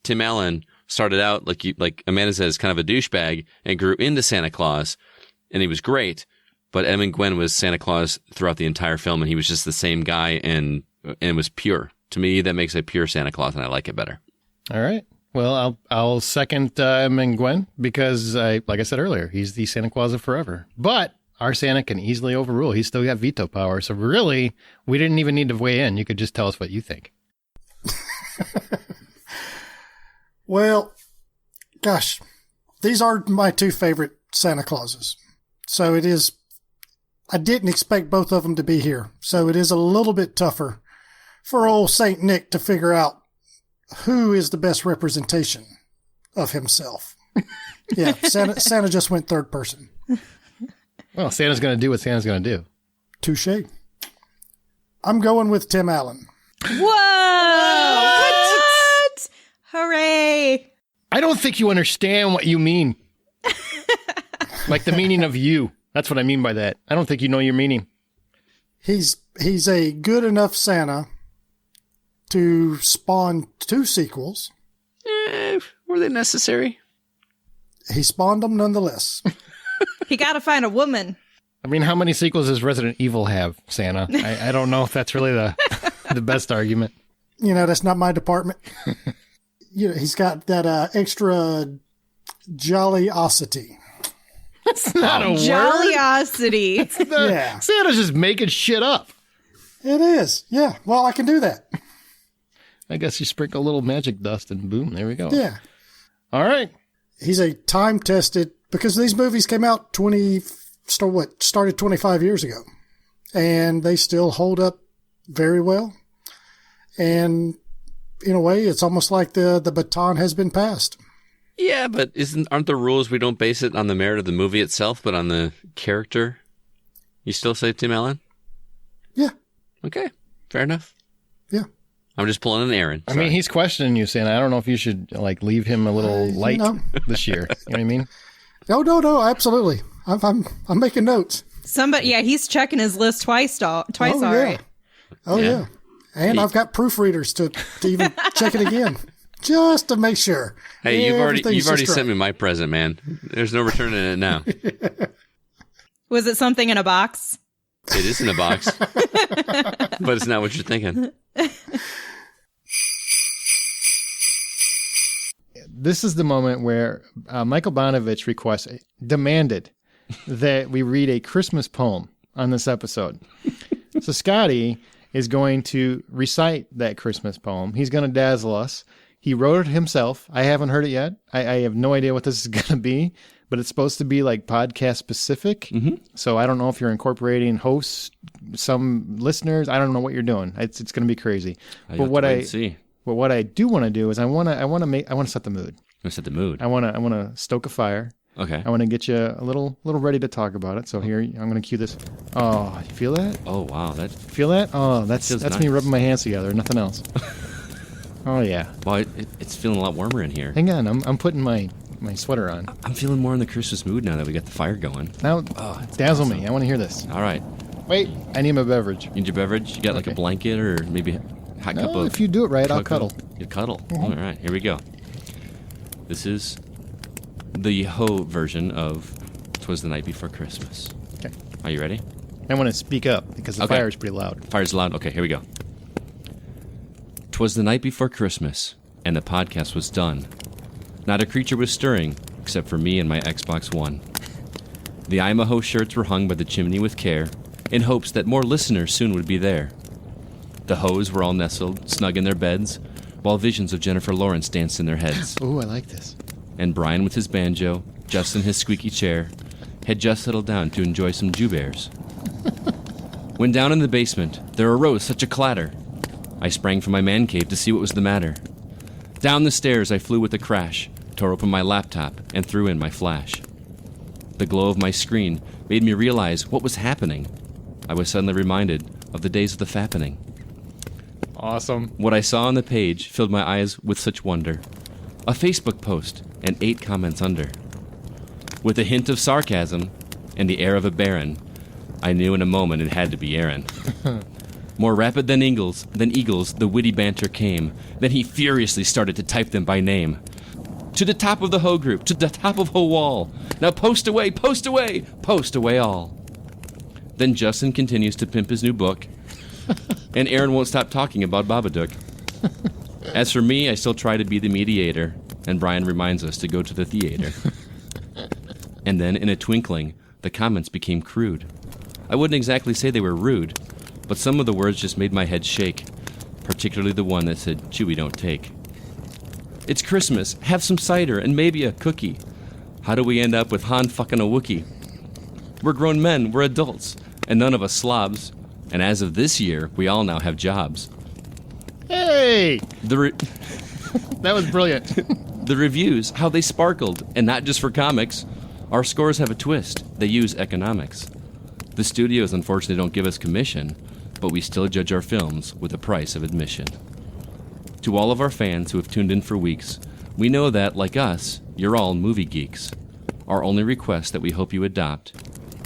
Tim Allen started out, like Amanda says, kind of a douchebag and grew into Santa Claus, and he was great. But Edmund Gwynn was Santa Claus throughout the entire film, and he was just the same guy and was pure. To me, that makes a pure Santa Claus, and I like it better. All right. Well, I'll second Edmund Gwynn because, like I said earlier, he's the Santa Claus of forever. But our Santa can easily overrule. He's still got veto power. So really, we didn't even need to weigh in. You could just tell us what you think. Well, Gosh, these are my two favorite Santa Clauses. So it is, I didn't expect both of them to be here. So it is a little bit tougher for old Saint Nick to figure out who is the best representation of himself. Yeah, Santa just went third person. Well, Santa's going to do what Santa's going to do. Touche. I'm going with Tim Allen. Whoa! What? Hooray! I don't think you understand what you mean. Like the meaning of you. That's what I mean by that. I don't think you know your meaning. He's a good enough Santa to spawn 2 sequels. Were they necessary? He spawned them nonetheless. He got to find a woman. I mean, how many sequels does Resident Evil have, Santa? I don't know if that's really the best argument. You know, that's not my department. You know, he's got that extra jolliosity. That's not a word. Jolliosity. Yeah. Santa's just making shit up. It is. Yeah. Well, I can do that. I guess you sprinkle a little magic dust and boom, there we go. Yeah. All right. He's a time-tested, because these movies came out started 25 years ago, and they still hold up very well. And in a way, it's almost like the baton has been passed. Yeah, but aren't the rules we don't base it on the merit of the movie itself, but on the character? You still say Tim Allen? Yeah. Okay, fair enough. Yeah. I'm just pulling an Aaron. I mean, he's questioning you, Santa. I don't know if you should leave him a little light this year. You know what I mean? No, absolutely. I'm making notes. He's checking his list twice already. Yeah. Oh yeah. And I've got proofreaders to even check it again, just to make sure. Hey, you've already sent me my present, man. There's no returning it now. Was it something in a box? It is in a box, but it's not what you're thinking. This is the moment where Michael Bonovich demanded that we read a Christmas poem on this episode. So Scotty is going to recite that Christmas poem. He's going to dazzle us. He wrote it himself. I haven't heard it yet. I have no idea what this is going to be, but it's supposed to be like podcast specific. Mm-hmm. So I don't know if you're incorporating hosts, some listeners. I don't know what you're doing. It's going to be crazy. But what I do want to do is I want to set the mood. You set the mood. I want to stoke a fire. Okay. I want to get you a little ready to talk about it. So here, I'm going to cue this. Oh, you feel that? Oh, wow. Feel that? Oh, that's nice. Me rubbing my hands together. Nothing else. Oh, yeah. Well, it's feeling a lot warmer in here. Hang on. I'm putting my sweater on. I'm feeling more in the Christmas mood now that we got the fire going. Now, dazzle me. I want to hear this. All right. Wait. I need my beverage. You need your beverage? You got like a blanket or maybe a hot cup of... if you do it right, I'll cuddle. You cuddle. Mm-hmm. All right. Here we go. This is the Ho version of 'Twas the Night Before Christmas. Okay. Are you ready? I want to speak up because the fire is pretty loud. Fire's loud. Okay, here we go. 'Twas the night before Christmas, and the podcast was done. Not a creature was stirring, except for me and my Xbox One. The I'm a Ho shirts were hung by the chimney with care, in hopes that more listeners soon would be there. The Hoes were all nestled, snug in their beds, while visions of Jennifer Lawrence danced in their heads. Ooh, I like this. And Brian with his banjo, Justin his squeaky chair, had just settled down to enjoy some Jew bears. When down in the basement, there arose such a clatter. I sprang from my man cave to see what was the matter. Down the stairs I flew with a crash, tore open my laptop, and threw in my flash. The glow of my screen made me realize what was happening. I was suddenly reminded of the days of the fappening. Awesome. What I saw on the page filled my eyes with such wonder. A Facebook post and 8 comments under. With a hint of sarcasm and the air of a baron, I knew in a moment it had to be Aaron. More rapid than eagles, the witty banter came. Then he furiously started to type them by name. To the top of the Ho group, to the top of Ho wall. Now post away, post away, post away all. Then Justin continues to pimp his new book. And Aaron won't stop talking about Babadook. As for me, I still try to be the mediator, and Brian reminds us to go to the theater. And then, in a twinkling, the comments became crude. I wouldn't exactly say they were rude, but some of the words just made my head shake, particularly the one that said, "Chewy don't take." It's Christmas. Have some cider and maybe a cookie. How do we end up with Han fucking a Wookiee? We're grown men, we're adults, and none of us slobs. And as of this year, we all now have jobs. Hey! That was brilliant. The reviews, how they sparkled, and not just for comics. Our scores have a twist. They use economics. The studios unfortunately don't give us commission, but we still judge our films with the price of admission. To all of our fans who have tuned in for weeks, we know that, like us, you're all movie geeks. Our only request that we hope you adopt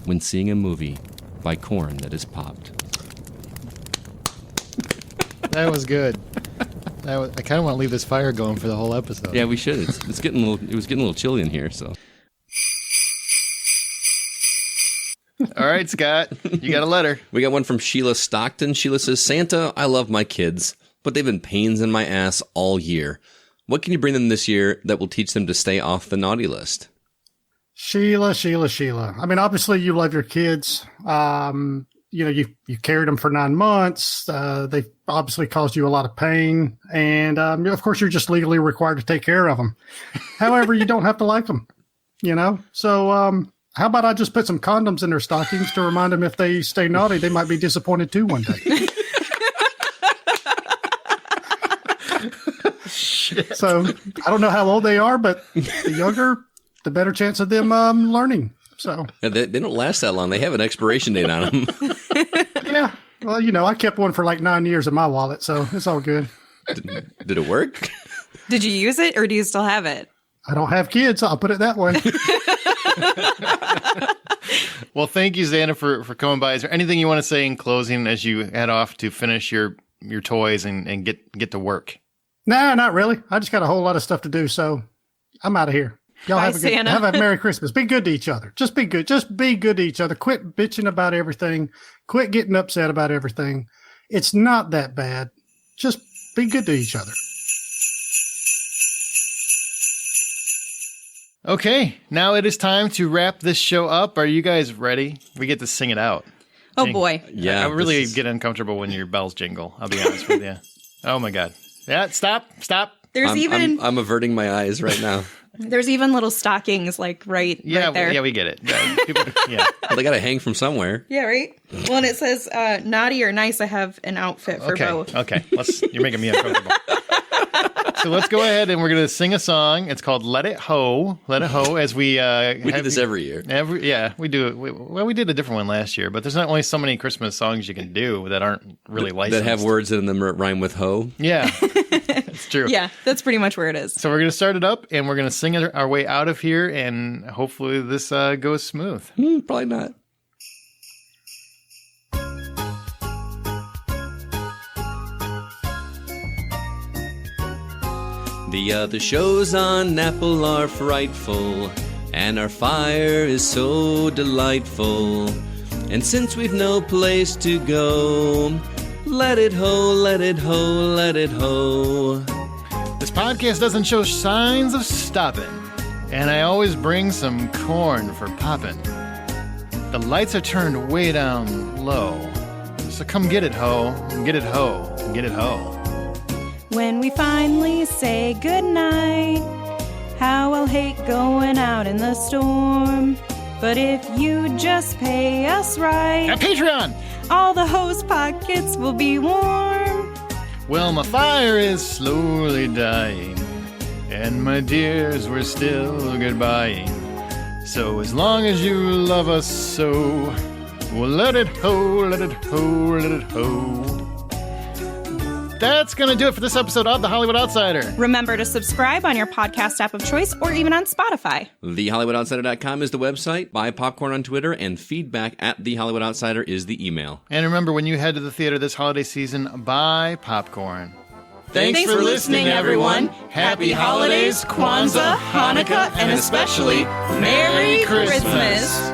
when seeing a movie by corn that is popped. That was good. I kind of want to leave this fire going for the whole episode. Yeah, we should. It's getting it was getting a little chilly in here, so. All right, Scott, you got a letter. We got one from Sheila Stockton. Sheila says, Santa, I love my kids, but they've been pains in my ass all year. What can you bring them this year that will teach them to stay off the naughty list? Sheila. I mean, obviously you love your kids. You carried them for 9 months. They've obviously caused you a lot of pain. And, of course, you're just legally required to take care of them. However, you don't have to like them, So how about I just put some condoms in their stockings to remind them if they stay naughty, they might be disappointed too one day. Shit. So I don't know how old they are, but the younger, the better chance of them learning. So they don't last that long. They have an expiration date on them. Yeah. Well, I kept one for like 9 years in my wallet, so it's all good. Did it work? Did you use it or do you still have it? I don't have kids. I'll put it that way. Well, thank you, Xana, for coming by. Is there anything you want to say in closing as you head off to finish your toys and get to work? Nah, not really. I just got a whole lot of stuff to do, so I'm out of here. Y'all Bye, have a Merry Christmas. Be good to each other. Just be good. Just be good to each other. Quit bitching about everything. Quit getting upset about everything. It's not that bad. Just be good to each other. Okay, now it is time to wrap this show up. Are you guys ready? We get to sing it out. Oh, boy. Yeah. I really get uncomfortable when your bells jingle. I'll be honest with you. Oh, my God. Yeah, stop. I'm averting my eyes right now. There's even little stockings right there. Yeah, we get it. Yeah. Well, they got to hang from somewhere. Yeah, right? Well, and it says naughty or nice. I have an outfit for both. Okay. You're making me uncomfortable. So let's go ahead and we're going to sing a song. It's called Let It Ho. Let It Ho as we do this every year. We do it. We did a different one last year, but there's not only so many Christmas songs you can do that aren't really licensed. That have words in them that rhyme with ho. Yeah. It's true. Yeah, that's pretty much where it is. So we're going to start it up and we're going to sing our way out of here and hopefully this goes smooth. Probably not. The shows on Apple are frightful, and our fire is so delightful. And since we've no place to go, let it ho, let it ho, let it ho. This podcast doesn't show signs of stopping, and I always bring some corn for popping. The lights are turned way down low, so come get it ho, get it ho, get it ho. When we finally say goodnight, how I'll hate going out in the storm. But if you just pay us right, at Patreon, all the host pockets will be warm. Well, my fire is slowly dying, and my dears, we're still goodbying. So as long as you love us so, well, let it ho, let it ho, let it ho. That's going to do it for this episode of The Hollywood Outsider. Remember to subscribe on your podcast app of choice or even on Spotify. TheHollywoodOutsider.com is the website. Buy popcorn on Twitter, and feedback at The Hollywood Outsider is the email. And remember, when you head to the theater this holiday season, buy popcorn. Thanks for listening, everyone. Happy holidays, Kwanzaa, Hanukkah, and especially Merry Christmas.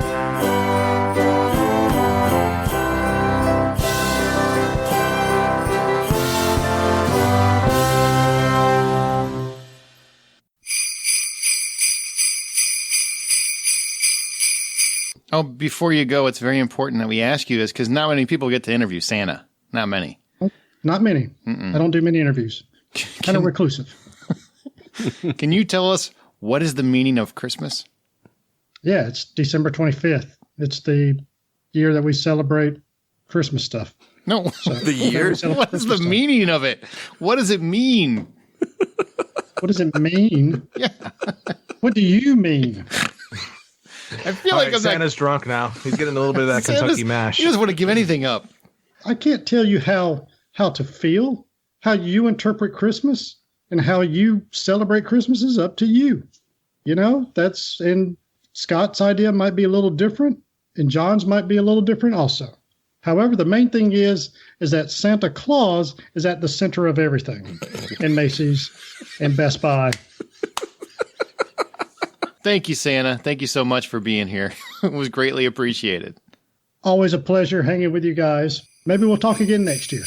Oh, before you go, it's very important that we ask you this because not many people get to interview Santa. Not many. Not many. I don't do many interviews. Kind of reclusive. Can you tell us what is the meaning of Christmas? Yeah, it's December 25th. It's the year that we celebrate Christmas stuff. No, So, the year. What is the meaning of it? What does it mean? What does it mean? Yeah. What do you mean? I feel All like right, I'm Santa's drunk now. He's getting a little bit of that Santa's- Kentucky mash. He doesn't want to give anything up. I can't tell you how to feel, how you interpret Christmas, and how you celebrate Christmas is up to you. You know, and Scott's idea might be a little different, and John's might be a little different also. However, the main thing is that Santa Claus is at the center of everything in Macy's and Best Buy. Thank you, Santa. Thank you so much for being here. It was greatly appreciated. Always a pleasure hanging with you guys. Maybe we'll talk again next year.